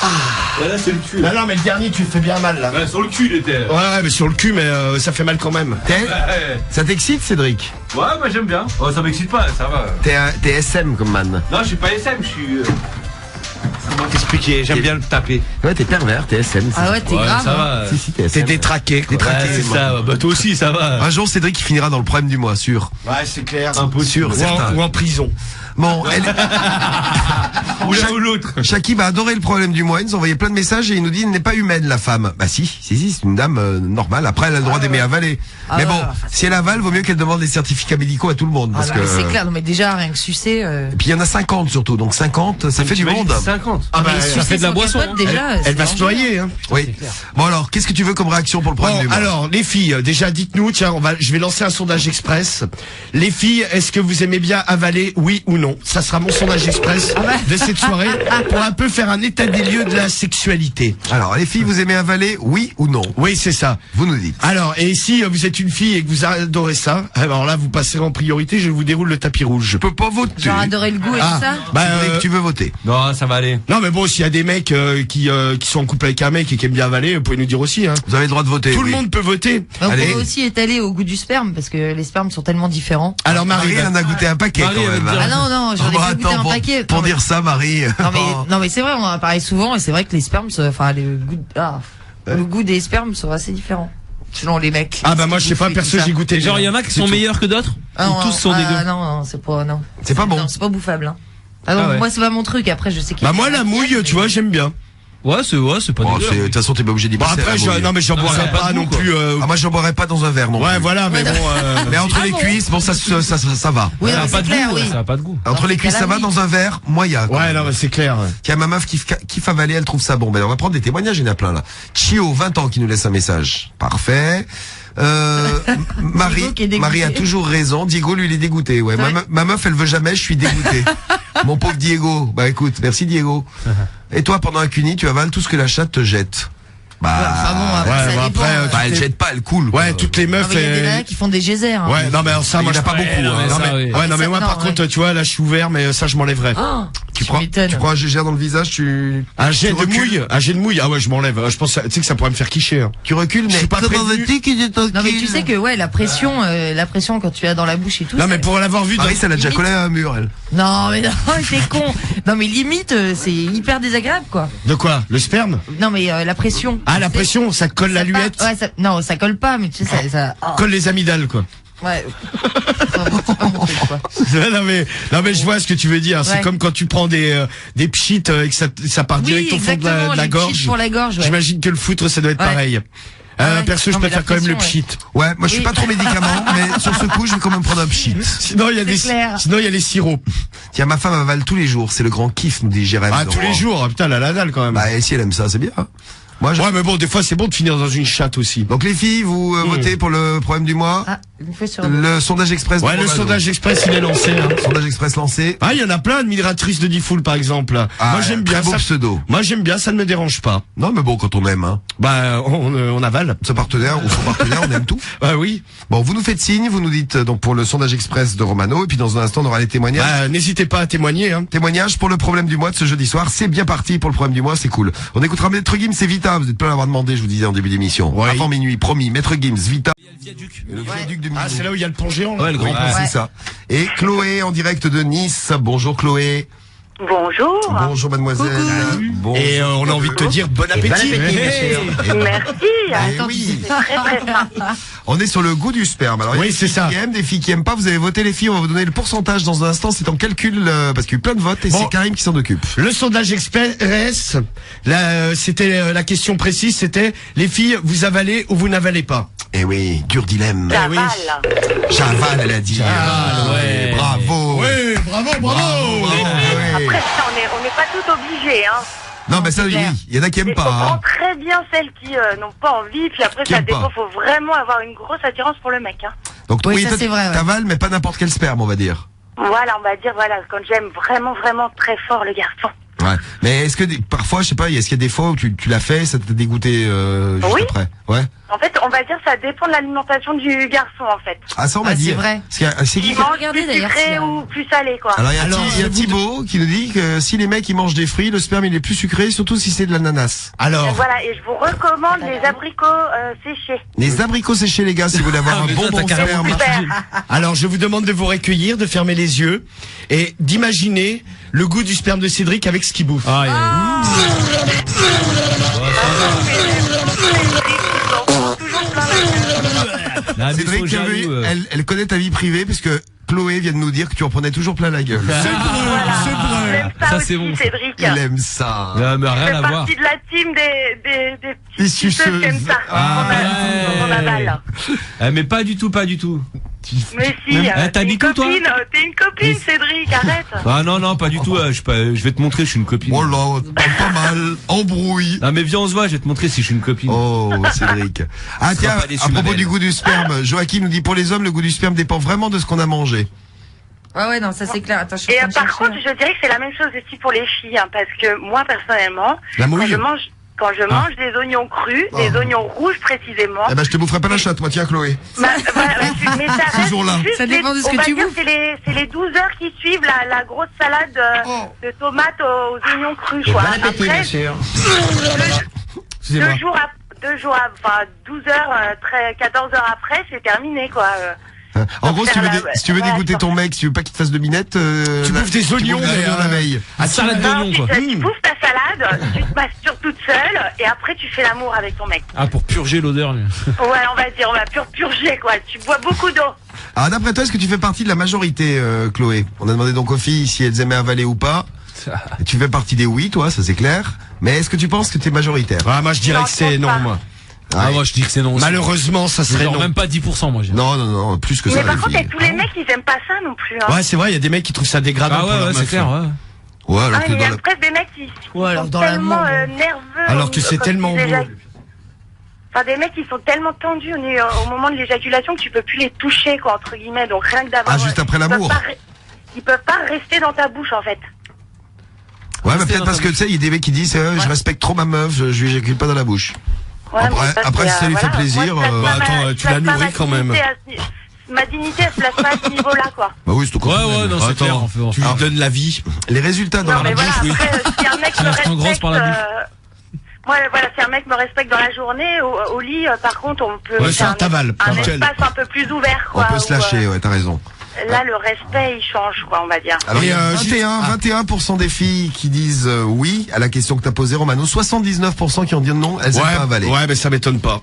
Là, c'est le cul. Non, mais le dernier, tu le fais bien mal là. Ouais, sur le cul, il était. Ouais, mais sur le cul, mais ça fait mal quand même. Ça t'excite, Cédric? Ouais, moi j'aime bien. Oh, ça m'excite pas, ça va. T'es SM comme man. Non, je suis pas SM, je suis. Comment t'expliquer? J'aime bien le taper. Ouais, t'es pervers, t'es SM. Ah ouais, t'es grave. ça hein. va. Si, t'es SM. T'es détraqué, quoi. Détraqué, Ouais, c'est ça. Bah, toi aussi, ça va. Un jour, Cédric, il finira dans le problème du mois, sûr. Ouais, c'est clair. Un peu sûr, certain. Ou en prison. Bon, Ou l'un ou l'autre. Shakib a adoré le problème du mois. Il nous a envoyé plein de messages et il nous dit, elle n'est pas humaine, la femme. Bah si, c'est une dame normale. Après, elle a le droit d'aimer avaler. Ah mais ouais, bon, enfin, si elle avale, vaut mieux qu'elle demande des certificats médicaux à tout le monde. Ah Parce non, que... mais c'est clair, non mais déjà rien que sucer. Et puis il y en a 50 surtout. Donc 50, ça fait du monde. 50. Ah bah, mais ça sucer fait de la son boisson, capote, déjà. elle c'est va se dangereux. noyer, hein. Oui. Bon alors, qu'est-ce que tu veux comme réaction pour le problème Bon, du mois? alors, les filles, déjà dites-nous, tiens, je vais lancer un sondage express. Les filles, est-ce que vous aimez bien avaler, oui ou non? Ça sera mon sondage express de cette soirée pour un peu faire un état des lieux de la sexualité. Alors, les filles, vous aimez avaler, oui ou non? Oui, c'est ça. Vous nous dites. Alors, et si vous êtes une fille et que vous adorez ça, alors là, vous passerez en priorité, je vous déroule le tapis rouge. Je peux pas voter. Genre adorer le goût et tout ça. Bah, Cédric, tu veux voter? Non, ça va aller. non, mais bon, s'il y a des mecs qui sont en couple avec un mec et qui aiment bien avaler, vous pouvez nous dire aussi, hein. Vous avez le droit de voter. Tout oui. le monde peut voter. Bah, on Allez. peut aussi étaler au goût du sperme parce que les spermes sont tellement différents. Alors, Marie, Marie, elle en a goûté un paquet Marie, quand elle même. veut hein. Ah non, non, j'en ai Bon, fait goûter attends, un paquet. pour Non, mais- dire ça, Marie. Non mais c'est vrai, on en parle souvent et c'est vrai que les spermes, enfin le goût des spermes sont assez différents selon les mecs. ah bah moi je sais pas, perso j'ai goûté. Genre, il y en a qui sont meilleurs que d'autres? Ah, Ou tous sont dégueux? Non, non, c'est pas, non. C'est pas bon. Non, c'est pas bouffable. Hein. Ah non, Ah ouais. moi c'est pas mon truc. Après, je sais qu'il y a Bah moi la mouille, tu vois, j'aime bien. Ouais, c'est pas Bon, dégueu. de toute façon, t'es pas obligé d'y Bon passer. après, à la mouille. non mais j'en Non, mais boirais ça a pas pas de non goût, quoi. plus. Ah, moi, j'en boirais pas dans un verre non Ouais plus. voilà, mais bon. Mais entre Ah les bon cuisses, bon, ça va. Oui, Ça non, a mais pas c'est de clair, goût, oui. ça a pas de goût. Entre Dans les ces cuisses, ça cas-là, va oui. dans un verre moyen. Ouais non mais c'est clair. Tiens, ma meuf kiffe avaler, elle trouve ça bon. Ben, on va prendre des témoignages, il y en a plein là. Chio, 20 ans, qui nous laisse un message. Parfait. Diego qui est dégoûté. Marie a toujours raison. Diego, lui, il est dégoûté. Ouais. Ouais. Ma meuf, elle veut jamais, je suis dégoûté. Mon pauvre Diego. Bah écoute, merci Diego. Et toi, pendant un cuni, tu avales tout ce que la chatte te jette. Bah, Enfin bon, après, ouais, ça bon, dépend. après, bah, elle jette pas, elle coule. Ouais, toutes les Ah, meufs. mais il y a des nanas qui font des geysers. Hein. Ouais, non mais alors ça, Il y moi en a je pas beaucoup. non, hein. mais Non ça, mais, oui. ouais, non mais Ça, moi non, par ouais. contre, tu vois, là je suis ouvert, mais ça je m'enlèverais. Ah, Tu prends un gégère dans le visage, Un jet tu de recules. mouille, un jet de mouille. Ah ouais, je m'enlève. Je pense, tu sais que ça pourrait me faire quicher. Hein. Tu recules, mais Je suis pas prévenu. non mais tu sais que ouais, la pression quand tu as dans la bouche et tout. Non ça- mais pour l'avoir vu. Marie, ça l'a déjà collé à un mur, elle. Non mais non, t'es con. Non mais limite, c'est hyper désagréable quoi. De quoi? Le sperme? Non mais la pression. Ah la Tu sais, pression, ça colle la ça part- luette, Ouais, non, ça colle pas, mais tu sais ça. Oh, colle les amygdales quoi. ouais. C'est pas mon truc, quoi. non mais je vois ce que tu veux dire. C'est Ouais. comme quand tu prends des pchites et que ça part direct Oui, au fond de exactement, la les gorge. pchites pour la gorge. Ouais. J'imagine que le foutre ça doit être Ouais. pareil. Ah ouais. Perso, je Non, mais préfère la quand même le pression, pchit. Ouais, moi je suis Oui. pas trop médicament, mais sur ce coup, je vais quand même prendre un pchit. Sinon il y a C'est clair. sinon il y a les sirops. Tiens, ma femme avale tous les jours, c'est le grand kiff, nous dit Jérém. Ah tous les jours, ah, putain la dalle quand même. Bah, et si elle aime ça, c'est bien. Moi, je... Ouais mais bon, des fois c'est bon de finir dans une chatte aussi. Donc les filles, vous votez pour le problème du mois. Ah, une fois sur Le sondage express. de Ouais, le Romano. sondage express il est lancé. Hein. Sondage express lancé. Ah, il y en a plein, admiratrices de Diffoul par exemple. Ah, Moi j'aime bien très beau ça. pseudo. Moi j'aime bien, ça ne me dérange pas. Non, mais bon, quand on aime, hein. Bah on avale. Ce partenaire ou son partenaire, on aime tout. Bah oui. Bon, vous nous faites signe, vous nous dites donc pour le sondage express de Romano, et puis dans un instant, on aura les témoignages. Bah n'hésitez pas à témoigner. Hein. Témoignage pour le problème du mois de ce jeudi soir. C'est bien parti pour le problème du mois, c'est cool. On écoutera Maître Gims et Vita. Vous êtes plein à l'avoir demandé, je vous disais en début d'émission. Oui. Avant minuit, promis. Maître Gims, Vita. Et le Ouais. viaduc de Ah Millau. c'est là où il y a le pont géant. là. Ouais, le grand Oui, pont. c'est Ouais. ça. Et Chloé en direct de Nice. Bonjour Chloé. Bonjour. Bonjour mademoiselle. Bonjour. Et on a envie de te dire bon appétit. Merci. Eh oui. Très très sympa. On est sur le goût du sperme. Alors, il y a Oui, des c'est filles ça. qui aiment, des filles qui aiment pas. Vous avez voté les filles. On va vous donner le pourcentage dans un instant. C'est en calcul parce qu'il y a eu plein de votes et Bon. c'est Karim qui s'en occupe. Le sondage express, là, c'était la question précise, c'était les filles, vous avalez ou vous n'avalez pas. Eh oui, dur dilemme. Ça oui. va. J'avale, elle a dit. ouais. Bravo. Oui, bravo, Bravo, bravo. Chloé. Après, on n'est pas tout obligés, hein. Non, mais ça, oui, clair. il y en a qui aiment Il faut pas. Hein. prendre très bien celles qui n'ont pas envie, puis après, Qui ça aiment dépend, pas. faut vraiment avoir une grosse attirance pour le mec, hein. Donc Oui, ça, toi, c'est vrai, ouais. t'avales, mais pas n'importe quel sperme, on va dire. Voilà, on va dire, voilà, quand j'aime vraiment, vraiment très fort le garçon. Ouais. Mais est-ce que parfois, je sais pas, est-ce qu'il y a des fois où tu l'as fait, ça t'a dégoûté juste Oui. après? Ouais. En fait, on va dire, ça dépend de l'alimentation du garçon, en fait. Ah, ça on m'a Ah, dit. c'est vrai. C'est qui Il qui- mange regardez, plus d'ailleurs, sucré si, ou plus salé, quoi. Alors il y a, Alors, il y a Thibaut qui nous dit que si les mecs ils mangent des fruits, le sperme il est plus sucré, surtout si c'est de l'ananas. Et Alors, voilà, et je vous recommande les abricots séchés. Les abricots séchés les gars, si vous voulez avoir un mais bon toi, bon t'as sperme. Super. alors je vous demande de vous recueillir, de fermer les yeux et d'imaginer le goût du sperme de Cédric avec ce qu'il bouffe. Aïe, aïe. Toujours plein la gueule. Ah, mais Cédric, faut lui, jaloux, elle connaît ta vie privée puisque Chloé vient de nous dire que tu en prenais toujours plein la gueule. J'aime ça, Ça, aussi, c'est bon, ça. Cédric. Il aime ça. Ah, mais Je rien fais à voir. partie de la team des Des petites suceuses suceuses. comme ça. Ah, On avale. Ah, mais pas du tout, pas du tout. Mais si, t'as t'es dit une tout, toi copine, t'es une copine, Cédric, arrête. Ah non, non, pas du tout. Je vais te montrer, je suis une copine. Oh là, pas mal. Embrouille. Ah mais viens, on se voit, je vais te montrer si je suis une copine. Oh, Cédric. Ah Tu tiens, seras pas déçu, à propos ma belle. du goût du sperme, Joachim nous dit pour les hommes, le goût du sperme dépend vraiment de ce qu'on a mangé. Ouais, non, ça c'est clair. Attends, je suis Et en train de par chercher, contre, là. je dirais que c'est la même chose aussi pour les filles, hein, parce que moi, personnellement, La quand mouille. quand je mange des oignons crus, des oignons rouges précisément, Eh ben, je te boufferai pas la chatte, moi, tiens, Chloé. voilà, mais ça reste Toujours là. juste Ça dépend de ce on que va tu dire, bouffes. c'est les 12 heures qui suivent la grosse salade de tomates aux oignons crus, quoi. Après, Excusez-moi. 12 heures, 14 heures après, c'est terminé, quoi. En gros, si tu veux, faire la- si tu veux voilà, dégoûter ça. ton mec, si tu veux pas qu'il te fasse de minette, Tu bouffes des oignons, des mais, oignons la veille. Ah, salade Non, d'oignon, quoi. tu bouffes ta salade, tu te masturbes toute seule, et après tu fais l'amour avec ton mec. Ah, pour purger l'odeur. lui. Ouais, on va dire, on va purger, quoi. Tu bois beaucoup d'eau. Alors, d'après toi, est-ce que tu fais partie de la majorité, Chloé? On a demandé donc aux filles si elles aimaient avaler ou pas. Et tu fais partie des oui, toi, ça c'est clair. Mais est-ce que tu penses que tu es majoritaire? Ah, moi je dirais Non, que c'est je pense non, pas. moi. Ah, moi je dis que c'est non. aussi. Malheureusement, ça serait Genre non. même pas 10%, moi. je dirais. Non, non, non, plus que ça, Mais par les contre, il y a filles. tous les mecs, ils aiment pas ça non plus, hein. Ouais, c'est vrai, il y a des mecs qui trouvent ça dégradant Ah pour ouais, leur ouais, c'est meuf. clair. Ouais. Ouais, alors Ah, que il y dans a la... presque des mecs qui Ouais, alors sont dans tellement l'amour, nerveux. Alors que c'est quand tellement ils beau. Enfin, des mecs qui sont tellement tendus au moment de l'éjaculation que tu peux plus les toucher, quoi, entre guillemets. Donc rien que d'avoir. Ah, juste après l'amour. Ils peuvent pas rester dans ta bouche, en fait. Ouais, mais peut-être parce que tu sais, il y a des mecs qui disent, je respecte trop ma meuf, je lui éjacule pas dans la bouche. Ouais, Après- mais ça, après, c'est, si ça lui fait voilà. plaisir, Moi, je place pas attends, ma- tu je la place pas nourris ma quand même. dignité ma dignité, elle se place pas à ce niveau-là, quoi. Bah oui, c'est au Ouais, contraire. ouais, non, c'est clair. Attends, tu lui Alors, donnes la vie. Les résultats dans Non, la mais voilà, bouche, oui. après, si un mec Ça me reste en grosse respecte, par la bouche. ouais, voilà, si un mec me respecte dans la journée, au lit, par contre, on peut Ouais, faire ça, t'avales, un ponctuel. espace un peu plus ouvert, On quoi. peut se où, lâcher, ouais, t'as raison. là, le respect, il change, quoi, on va dire. Alors, il y a Et, 21% des filles qui disent oui à la question que t'as posée, Romano. 79% qui ont dit non, elles aiment pas avaler. Ouais, mais ça m'étonne pas.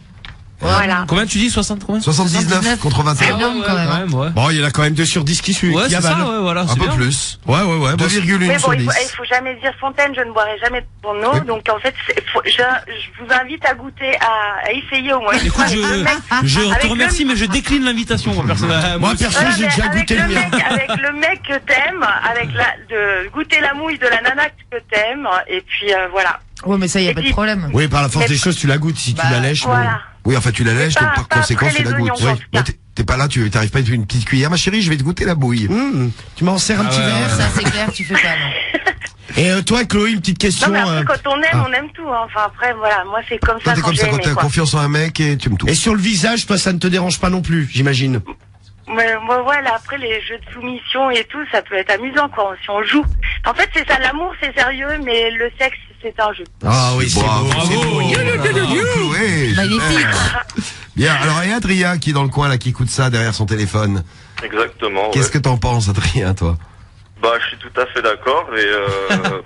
Voilà. Combien tu dis 60 combien 79 contre 21. énorme, quand même, hein. ouais. Bon, il y en a quand même 2 sur 10 qui suivent. Ouais, qui c'est ça, avalent. ouais, voilà. Un c'est peu bien. plus. Ouais, ouais, ouais. Bon, 2,1 Mais bon, sur il 10. faut jamais dire Fontaine, je ne boirai jamais de porno. Oui. Donc, en fait, je vous invite à goûter, à essayer au moins. une Écoute, fois avec le mec. je Avec te le- remercie, mais je décline l'invitation, moi, personnellement. Moi, perso, Voilà, j'ai mais déjà avec goûté le le mien. mec, avec le mec que t'aimes, de goûter la mouille de la nana que t'aimes, et puis voilà. Ouais, mais ça, y a Et pas de puis- problème. Oui, par la force Mais- des choses, tu la goûtes. Si tu Bah, la lèches, bon. Voilà. Oui, enfin, tu la lèches, pas- donc par pas conséquent, après tu la les goûtes. oignons, en tout cas. Ouais, t'es pas là, tu t'arrives pas à une petite cuillère. Ma chérie, je vais te goûter la bouille. Tu m'en sers un petit ouais, verre. Ça, c'est clair, tu fais pas, non. Et toi, Chloé, une petite question. Non, mais après, quand on aime, ah. on aime tout. Hein. Enfin, après, voilà, moi, c'est comme Toi, ça t'es quand comme j'ai ça quand aimé, t'as quoi. confiance en un mec et tu aimes tout. Et sur le visage, toi, ça ne te dérange pas non plus, j'imagine. Mais moi, voilà, après, les jeux de soumission et tout, ça peut être amusant, quoi, si on joue. En fait, c'est ça, l'amour, c'est sérieux, mais le sexe, c'est un jeu. Ah oui, c'est Bravo. beau. c'est beau. Chloé, Magnifique. Bien, alors, et Adrien qui est dans le coin, là, qui écoute ça derrière son téléphone. Exactement. Qu'est-ce que t'en penses, Adrien, toi? Bah, je suis tout à fait d'accord. Et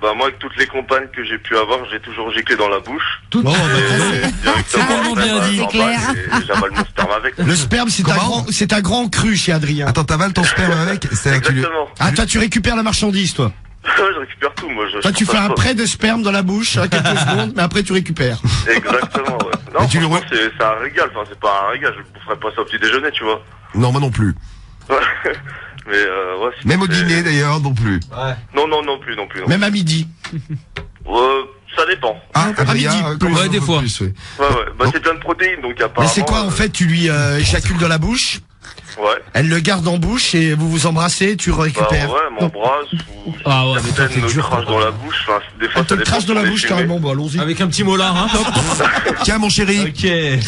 bah, moi, avec toutes les compagnes que j'ai pu avoir, j'ai toujours giclé dans la bouche. Bon, bah, Et directement, C'est tellement après, bien bah, dit. j'en C'est clair. bats et j'avale mon sperme avec. le sperme, Comment c'est un grand cru chez Adrien. Attends, t'avales ton sperme avec? C'est-à-dire que tu lui- Exactement. Ah, toi, tu récupères la marchandise, toi. Je récupère tout, moi. Toi, tu je fais un prends prêt de sperme dans la bouche à quelques secondes, mais après, tu récupères. ça. Exactement, ouais. Non, Mais tu lui franchement, c'est un régal. Enfin, c'est pas un régal. Je ne boufferais pas ça au petit déjeuner, tu vois. Non, moi non plus. Ouais. Mais ouais. sinon, Même au c'est- dîner, d'ailleurs, non plus. Non, non plus, non plus. Non. Même à midi. Ça dépend. Ah, à Adrien, midi. comment Ouais, ça des vaut fois. plus, ouais. Ouais. Bah, c'est plein de protéines, donc apparemment. Mais c'est quoi, en fait, tu lui éjacules dans la bouche Ouais. Elle le garde en bouche et vous vous embrassez, tu Bah récupères. ouais, elle m'embrasse ou Ah ouais, mais toi, certaines t'es me dur. crachent dans la bouche. Enfin, des fois, Elle te ça le dépend crache dans la si on est bouche fumé. carrément, bon allons-y. Avec un petit molar, hein. Tiens, mon chéri. Ok. Ouais,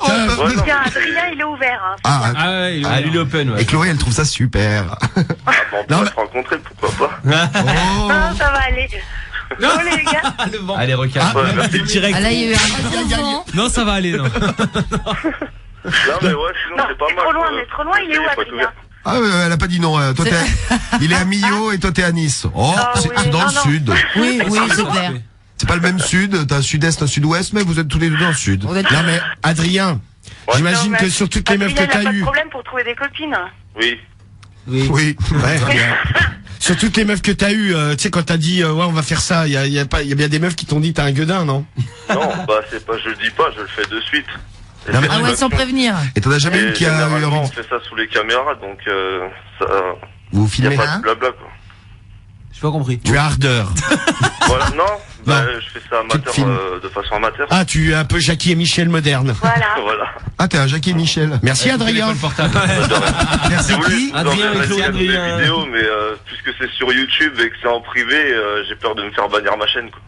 non, Tiens, Adrien, il est ouvert. Hein. Ah, Ah ouais, Ah, lui, il est open, ouais. et Chloé, elle trouve ça super. ah, bah, on Non, pourrait mais- se rencontrer, pourquoi pas. Oh. Non, ça va aller. Non. Bon, les gars. Allez, regarde. Ouais, merci. Direct. Ah là, il y a eu un mouvement. Non, ça va aller, non. Non, mais ouais, sinon, Non, c'est pas c'est mal. trop loin, quoi. mais trop loin, il est où, Faut être Adrien? ouvert. Ah, elle a pas dit non. Toi, il est à Millau et toi, t'es à Nice. Oh, Ah, c'est oui. dans Non, le non. sud. Oui, oui, c'est clair. C'est pas le même sud. T'as un sud-est, un sud-ouest, mais vous êtes tous les deux dans le sud. Vous êtes- Non mais Adrien, Ouais. j'imagine Non, que mais sur toutes les meufs que Adrien, il t'as a pas de eues, problème pour trouver des copines. Oui. oui, ouais, sur toutes les meufs que t'as eues, tu sais quand t'as dit ouais on va faire ça, il y a bien des meufs qui t'ont dit t'as un gueudin, non? Non, bah, c'est pas, je le dis pas, je le fais de suite. Et Non, mais- Ah ouais, sans prévenir. Et t'en as jamais une Et qui a eu généralement, on envie fait ça sous les caméras, donc ça, Vous y a filmez pas de blabla, quoi. J'ai pas compris. Tu es ardeur. Voilà, non, bah, Non. je fais ça Tu te amateur, filmes. de façon amateur. Ah tu es un peu Jackie et Michel moderne. Voilà. Voilà. Ah, t'es un Jackie et Michel. Merci Adrien. Merci Si vous voulez, qui je vous Adrien enverrai et Chloé, des Adrien. vidéos, mais puisque c'est sur YouTube et que c'est en privé, j'ai peur de me faire bannir ma chaîne, quoi.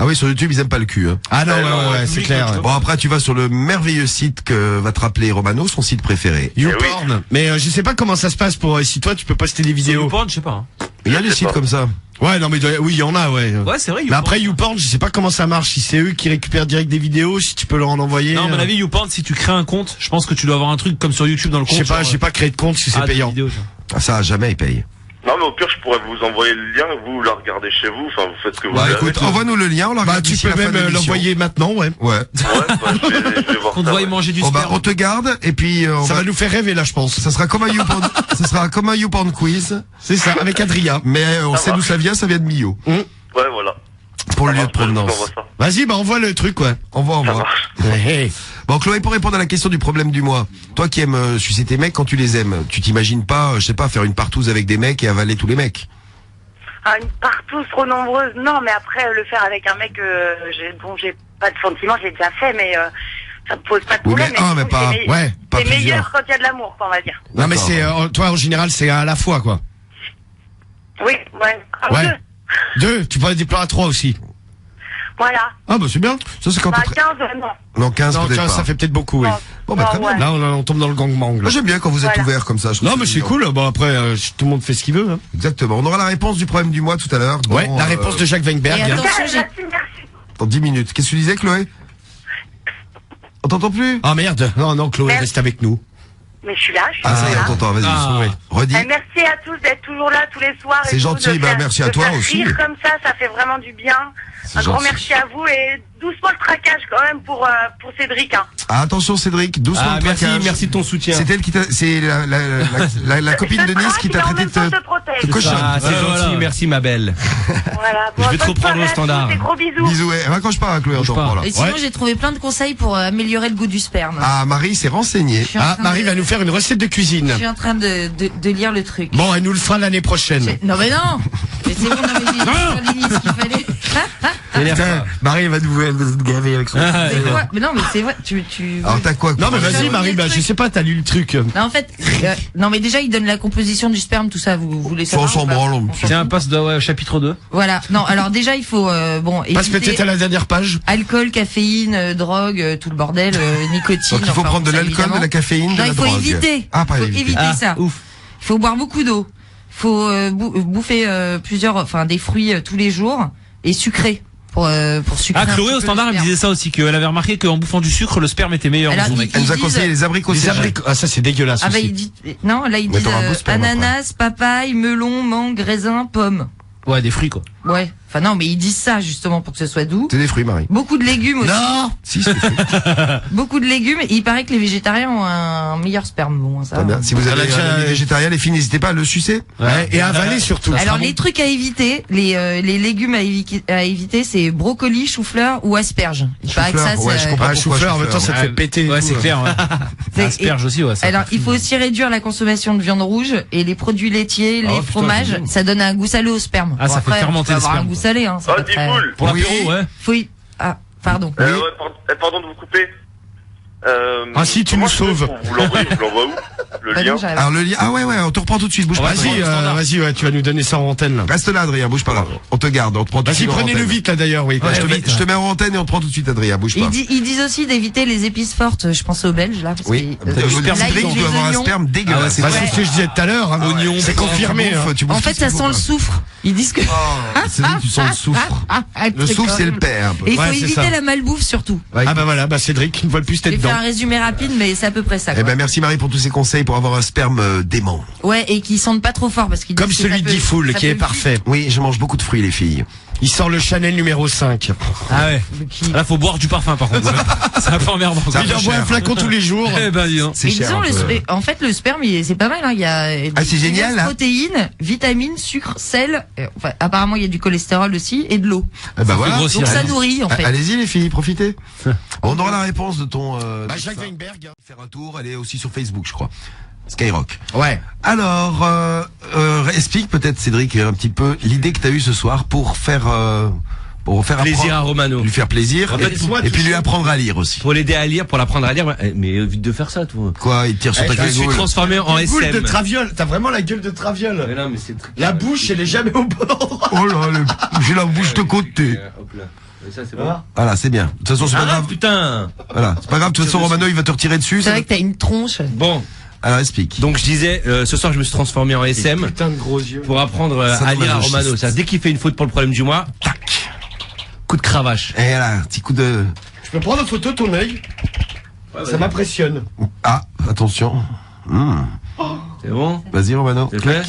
Ah oui, sur YouTube, ils aiment pas le cul. Hein. Ah non, Eh non, ouais, c'est clair. Bon, après, tu vas sur le merveilleux site que va te rappeler Romano, son site préféré. YouPorn. Mais je sais pas comment ça se passe pour si toi tu peux poster des vidéos. YouPorn, je sais pas. hein. Il y a des sais sites pas. comme ça. Ouais, non mais oui, il y en a, ouais. Ouais, c'est vrai. Mais après YouPorn, je sais pas comment ça marche. Si c'est eux qui récupèrent direct des vidéos, si tu peux leur en envoyer. Non, à mon avis, YouPorn, si tu crées un compte, je pense que tu dois avoir un truc comme sur YouTube dans le Je compte. sais pas, genre, j'ai pas créé de compte si c'est des payant. vidéos, genre. Ah, ça, jamais, ils payent. Non, mais au pire, je pourrais vous envoyer le lien, vous la regardez chez vous, enfin, vous faites ce que vous Bah, voulez. écoute, envoie-nous le lien, on la Bah regarde tu d'ici peux la fin même de l'émission. l'envoyer maintenant, ouais. Ouais. Ouais, bah, je vais voir Qu'on te ça. voie Ouais. manger du Bon, bah, sperme. on te garde, et puis, Ça va nous faire rêver là, je pense. ça sera comme un YouPorn, ça sera comme un YouPorn quiz. C'est ça, avec Adrien. Mais on Ça sait va. d'où ça vient de Millau. Ouais, voilà. Pour le Ça lieu de marche, je vous provenance. envoie ça. Vas-y, bah envoie le truc, ouais. On va. Ça marche. Hey. Bon, Chloé, pour répondre à la question du problème du mois, toi qui aimes sucer tes mecs quand tu les aimes, tu t'imagines pas, je sais pas, faire une partouze avec des mecs et avaler tous les mecs? Ah, une partouze trop nombreuse. Non, mais après, le faire avec un mec dont j'ai pas de sentiments, j'ai déjà fait, mais ça me pose pas de Oui, problème. mais un, mais pas- ouais, pas c'est plusieurs. meilleur quand il y a de l'amour, quoi, on va dire. Non mais D'accord. c'est toi en général c'est à la fois quoi. Oui, ouais. Ah, Ouais. deux. 2, tu peux des plans à 3 aussi. Voilà. Ah bah c'est bien. Ça, c'est quand Bah, t'es 15, non. Non, 15 Non, peut-être tiens, pas. ça fait peut-être beaucoup, oui. Non. Bon, bah, Non, très bien. ouais. Là on tombe dans le gangbang. Là. Moi, j'aime bien quand vous êtes Voilà. ouverts comme ça. je trouve Non ça mais c'est mignon. cool. Bon après tout le monde fait ce qu'il veut. Hein. Exactement. On aura la réponse du problème du mois tout à l'heure. Ouais, dans, la réponse de Jacques Et Weinberg. attention, j'ai... Merci, merci. Dans 10 minutes. Qu'est-ce que tu disais, Chloé? On t'entend plus? Ah merde. Non Chloé Merci. reste avec nous. Mais je suis là, je suis Ah, ça y est, là. on t'entend. Vas-y. Ah. Redis. Merci à tous d'être toujours là tous les soirs. et C'est tout, gentil, de bah, faire- merci à de toi faire aussi. Rire comme ça fait vraiment du bien. C'est Un grand gentil. merci à vous et doucement le traquage quand même pour Cédric. Hein. Ah, attention, Cédric. Doucement Ah, le merci, traquage. merci de ton soutien. C'est elle qui t'a, c'est la copine de Nice qui t'a traité de te protège. de cochon. Ah, c'est Ouais, gentil, voilà. merci ma belle. Voilà. Je vais te bonne reprendre soirée au à standard. tous et gros bisous. Bisous, ouais. Raccroche pas, Chloé, on Bouge t'en pas. reprend là. Et sinon, Ouais. j'ai trouvé plein de conseils pour améliorer le goût du sperme. Ah, Marie s'est renseignée. Je suis en Ah train Marie de- va nous faire une recette de cuisine. Je suis en train de lire le truc. Bon, elle nous le fera l'année prochaine. Non mais non. Mais c'est bon, non mais j'ai sur Lily ce qu'il fallait. Putain, Marie elle va nous gaver avec son. C'est quoi? Mais non mais c'est vrai. Tu. Alors t'as quoi? Non mais J'ai vas-y lu Marie, le bah truc. je sais pas, t'as lu le truc. Non, en fait, non mais déjà il donne la composition du sperme, tout ça. Vous voulez Ça, on savoir s'en ou pas branle, on- On s'en Tiens, fout. passe au chapitre 2. Voilà. Non, alors déjà il faut bon Passe éviter peut-être à la dernière page. alcool, caféine, drogue, tout le bordel, nicotine. Donc il faut enfin, prendre de ça, l'alcool, évidemment. de la caféine, de Non, la il faut drogue. éviter. Ah, pas Il faut éviter. éviter ça. Ouf. Il faut boire beaucoup d'eau. Il faut bouffer des fruits tous les jours et sucré pour sucrer. Ah, un Chloé petit au peu standard, le elle me sperme. disait ça aussi, qu'elle avait remarqué qu'en bouffant du sucre, le sperme était meilleur. Alors, dans son il- mec. Elle nous a Ils conseillé disent- les abricots Les séchés. abricots. Ah ça c'est dégueulasse Ah bah aussi. ils disent non là ils Mais disent t'auras un beau sperme, ananas, papaye, melon, mangue, raisin, pomme. Ouais, des fruits, quoi. Ouais. Enfin non mais ils disent ça justement pour que ce soit doux. C'est des fruits, Marie. Beaucoup de légumes aussi. Non. Si, c'est des fruits. Beaucoup de légumes. Et il paraît que les végétariens ont un meilleur sperme. Bon ça. Très bien. Si vous Elle a avez déjà- un ami végétarien, les filles, n'hésitez pas à le sucer. Ouais, et avaler surtout. Alors les trucs à éviter, les légumes à éviter, c'est brocoli, chou-fleur ou asperges. Il paraît que ça Chou-fleur, ouais, c'est. je comprends. Ah, chou-fleur, en même temps ça te Ouais, fait péter. et Ouais, tout, c'est là. clair, ouais. C'est- Asperge aussi, ouais. ça. Alors, il faut aussi réduire la consommation de viande rouge et les produits laitiers, les putain, fromages. c'est bon. Ça donne un goût salé au sperme. Ah, ça fait après, fermenter tu peux le avoir sperme, un goût quoi. salé, hein. ça Ah, peut être, dis-boule. Pour Oui. l'apéro, ouais. Faut y... Ah, pardon. Ouais, pardon de vous couper. Ah, si, tu comment nous je fais sauves. pour vous l'envoyer, je vous l'envoie où? Le Bah lien. non, j'arrive. Alors le lien, ah ouais, on te reprend tout de suite, bouge pas. Vas-y, ouais, tu vas nous donner ça en antenne, là. Reste là, Adrien, bouge pas là. On te garde, on te prend tout de Vas-y, suite. en prenez-le antenne. vite, là, d'ailleurs, oui. Ouais, je te mets en antenne et on te prend tout de suite, Adrien, bouge pas. Ils disent aussi d'éviter les épices fortes. Je pense aux Belges là. Parce Oui, que, Cédric, tu dois avoir un sperme dégueulasse. C'est ce que je disais tout à l'heure, hein. Oignon, C'est confirmé, hein. En fait, ça sent le soufre. Ils disent que. Cédric, tu sens le soufre. Le soufre, c'est le père, un peu. Et il faut Ouais, c'est éviter ça. la malbouffe surtout. Ah bah voilà, bah Cédric, une fois de plus, t'es Je vais faire dedans. un résumé rapide, mais c'est à peu près ça. Eh Quoi. ben, merci Marie pour tous ces conseils pour avoir un sperme dément. Ouais, et qui sentent pas trop fort parce qu'ils Comme disent que celui ça de peut- Diffoul, ça qui peut est le parfait. Oui, je mange beaucoup de fruits, les filles. Il sort le Chanel numéro 5. Ah ouais. Qui- Là, faut boire du parfum, par contre. C'est un peu emmerdant. Ça Il peu envoie cher. un flacon tous les jours. Eh ben, dis donc. C'est Et cher. disons, un peu. en fait, le sperme, c'est pas mal. Hein. Il y a c'est génial, diverses hein. protéines, vitamines, sucre, sel. Enfin, apparemment, il y a du cholestérol aussi et de l'eau. Eh ben voilà. grossir. Donc ça Allez- nourrit en fait. Allez-y les filles, profitez. On aura la réponse de ton. Jacques Weinberg. Faire un tour, elle est aussi sur Facebook, je crois. Skyrock. Ouais. Alors, explique peut-être Cédric un petit peu l'idée que tu as eue ce soir pour faire Plaisir à apprendre- Romano. lui faire plaisir En fait, et puis lui apprendre à lire aussi. Pour l'aider à lire, pour l'apprendre à lire. Mais évite de faire ça, toi. Quoi, il tire sur ta Je me suis gueule. transformé en Boule de SM. traviole. T'as vraiment la gueule de Mais traviole. non, mais c'est La bouche, elle est jamais au bon endroit. Oh là, j'ai la bouche de côté. Hop là. Et ça, c'est bon. Voilà, c'est bien. De toute façon, c'est pas Arrête, grave. putain. Voilà, c'est pas grave. De toute façon, Romano, il va te retirer dessus. C'est vrai que t'as une tronche. Bon. Alors, explique. Donc je disais, ce soir je me suis transformé en SM Putain de gros yeux. pour apprendre Ça à te lire à masochiste. Romano. Ça, dès qu'il fait une faute pour le problème du mois, tac, coup de cravache. Et là, petit coup de. Je peux prendre en photo ton œil? Ça m'impressionne. Ah, attention. C'est bon? Vas-y, Romano. C'est fait?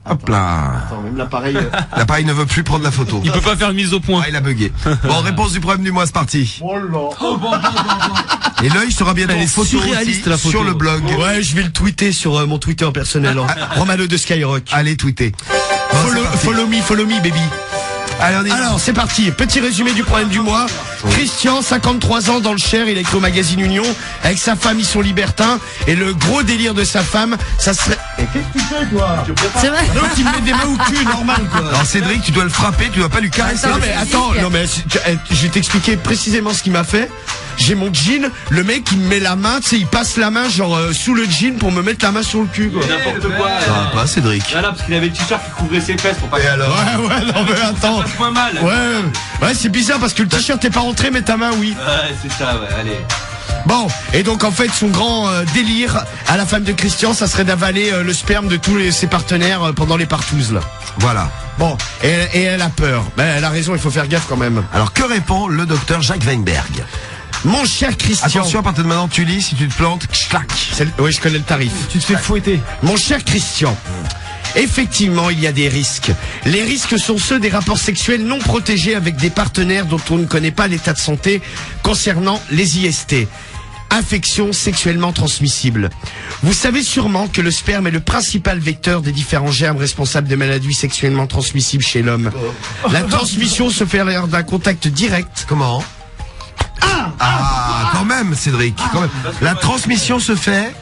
Hop là. Attends, même l'appareil. L'appareil ne veut plus prendre la photo. Il peut pas faire une mise au point. Ah, il a bugué. Bon, réponse du problème du mois, c'est parti. Oh là. Et l'œil sera bientôt Elle en est photo surréaliste, aussi la photo. sur le blog. Ouais, je vais le tweeter sur mon Twitter personnel. Romano de Skyrock. Allez, tweeter. Bon, c'est parti. Follow me, baby. Allez, on y va. Alors, c'est parti. Petit résumé du problème du mois. Christian, 53 ans dans le Cher, il est écrit au magazine Union. Avec sa femme, ils sont libertins. Et le gros délire de sa femme, ça serait... Et qu'est-ce que tu fais, toi? C'est vrai. L'autre, il me met des mains au cul, normal, quoi. Alors, Cédric, tu dois le frapper, tu dois pas lui caresser. Non, mais attends, non, mais je vais t'expliquer précisément ce qu'il m'a fait. J'ai mon jean, le mec, il me met la main, tu sais, il passe la main, genre, sous le jean pour me mettre la main sur le cul, quoi. N'importe quoi. Ça va pas, Cédric. Voilà, parce qu'il avait le t-shirt qui couvrait ses fesses pour pas Et alors? Ouais, non, mais attends. ça fasse moins mal. Ouais, c'est bizarre parce que le t-shirt est pas rentré, mais ta main, oui. Ouais, c'est ça, ouais, allez. Bon, et donc en fait son grand délire à la femme de Christian, ça serait d'avaler le sperme de tous ses partenaires pendant les partouzes là. Voilà. Bon, et elle a peur. Ben, elle a raison, il faut faire gaffe quand même. Alors, que répond le docteur Jacques Weinberg? Mon cher Christian. Attention, à partir de maintenant, tu lis, si tu te plantes, clac. Oui, je connais le tarif. Tu te fais fouetter. Mon cher Christian. Effectivement, il y a des risques. Les risques sont ceux des rapports sexuels non protégés avec des partenaires dont on ne connaît pas l'état de santé concernant les IST. Infections sexuellement transmissibles. Vous savez sûrement que le sperme est le principal vecteur des différents germes responsables des maladies sexuellement transmissibles chez l'homme. La transmission se fait lors d'un contact direct. Comment? Ah, quand même, Cédric. Quand même. La transmission se fait.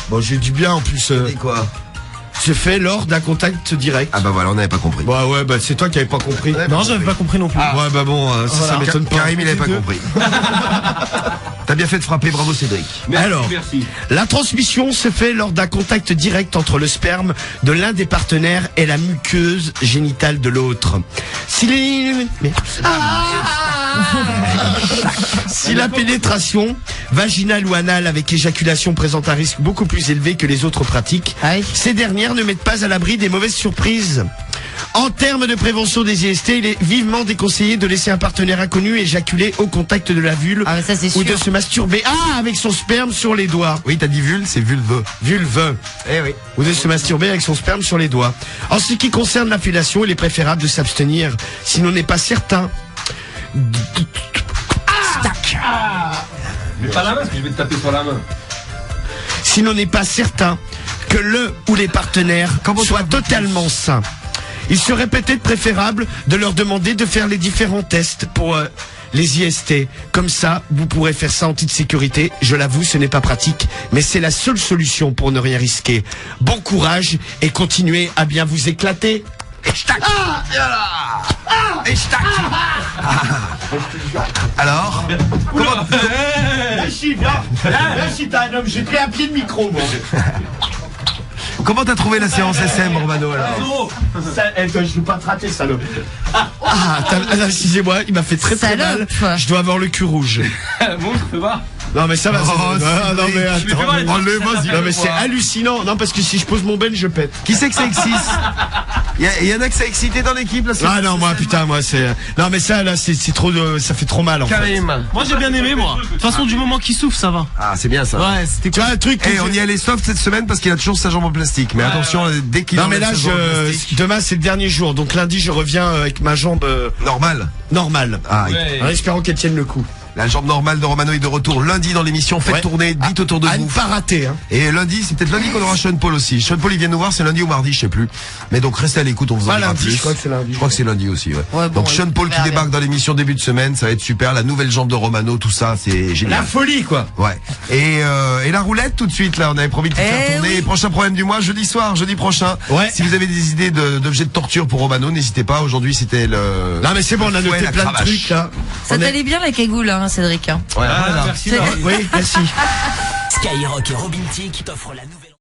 Bon, j'ai dit bien en plus. Et quoi? Se fait lors d'un contact direct. Ah bah voilà, on n'avait pas compris. Bah ouais, bah c'est toi qui avais pas compris. Non, j'avais pas compris non plus. Ouais, bah bon, ça m'étonne pas. Karim, il avait pas compris. T'as bien fait de frapper, bravo Cédric. Alors, merci. la transmission se fait lors d'un contact direct entre le sperme de l'un des partenaires et la muqueuse génitale de l'autre. Si la pénétration vaginale ou anale avec éjaculation présente un risque beaucoup plus élevé que les autres pratiques, ces dernières ne mettent pas à l'abri des mauvaises surprises. En termes de prévention des IST, il est vivement déconseillé de laisser un partenaire inconnu éjaculer au contact de la vulve Ah, mais ça, c'est ou sûr. de se masturber avec son sperme sur les doigts. Oui, t'as dit vulve, c'est vulve. Vulve. Eh oui. Ou de se masturber avec son sperme sur les doigts. En ce qui concerne la fellation, il est préférable de s'abstenir si l'on n'est pas certain. Mais pas la main, parce que je vais te taper sur la main. Si l'on n'est pas certain que le ou les partenaires soient totalement sains. Il serait peut-être préférable de leur demander de faire les différents tests pour les IST. Comme ça, vous pourrez faire ça en toute sécurité. Je l'avoue, ce n'est pas pratique, mais c'est la seule solution pour ne rien risquer. Bon courage et continuez à bien vous éclater. Alors, comment... ici, viens. Viens si t'as un homme, j'ai pris un pied de micro, moi. Comment t'as trouvé la séance SM, Romano, alors? Je veux pas te rater, salope. Excusez-moi, il m'a fait très mal. Je dois avoir le cul rouge. Bon, je peux voir. Non mais ça va. Non mais attends. Non mais c'est hallucinant. Non parce que si je pose mon ben je pète. Qui c'est que ça excite? Il y en a que ça a excité dans l'équipe là. Ah non moi putain moi c'est. Non mais ça là c'est trop ça fait trop mal en fait. Karim. Moi j'ai bien aimé moi. De toute façon du moment qu'il souffle ça va. Ah c'est bien ça. Ouais c'était Tu vois un truc. Et on y allait soft cette semaine parce qu'il a toujours sa jambe en plastique. Mais attention dès qu'il. Non mais là demain c'est le dernier jour donc lundi je reviens avec ma jambe normale. Ah, en espérant qu'elle tienne le coup. La jambe normale de Romano est de retour lundi dans l'émission. Faites tourner, dites autour de à vous. ne pas rater, hein. Et lundi, c'est peut-être lundi qu'on aura Sean Paul aussi. Sean Paul, il vient nous voir, c'est lundi ou mardi, je sais plus. Mais donc restez à l'écoute, on vous en dira lundi, plus. je crois que c'est lundi. Je crois que c'est lundi aussi, ouais. Ouais, bon, donc Sean Paul qui débarque dans l'émission début de semaine, ça va être super. La nouvelle jambe de Romano, tout ça, c'est génial. La folie quoi. Ouais. Et la roulette tout de suite là, on avait promis de faire tourner. Oui. Prochain problème du mois, jeudi soir, jeudi prochain. Ouais. Si vous avez des idées d'objets de torture pour Romano, n'hésitez pas. Aujourd'hui, c'était le. Non mais c'est bon, on a fouet, noté la plein de cravache. trucs là. Ça t'allait bien la cagoule, hein, Cédric. Hein. Ouais, voilà. Merci. C'est- Oui, merci. Skyrock et Robin Thicke t'offrent la nouvelle...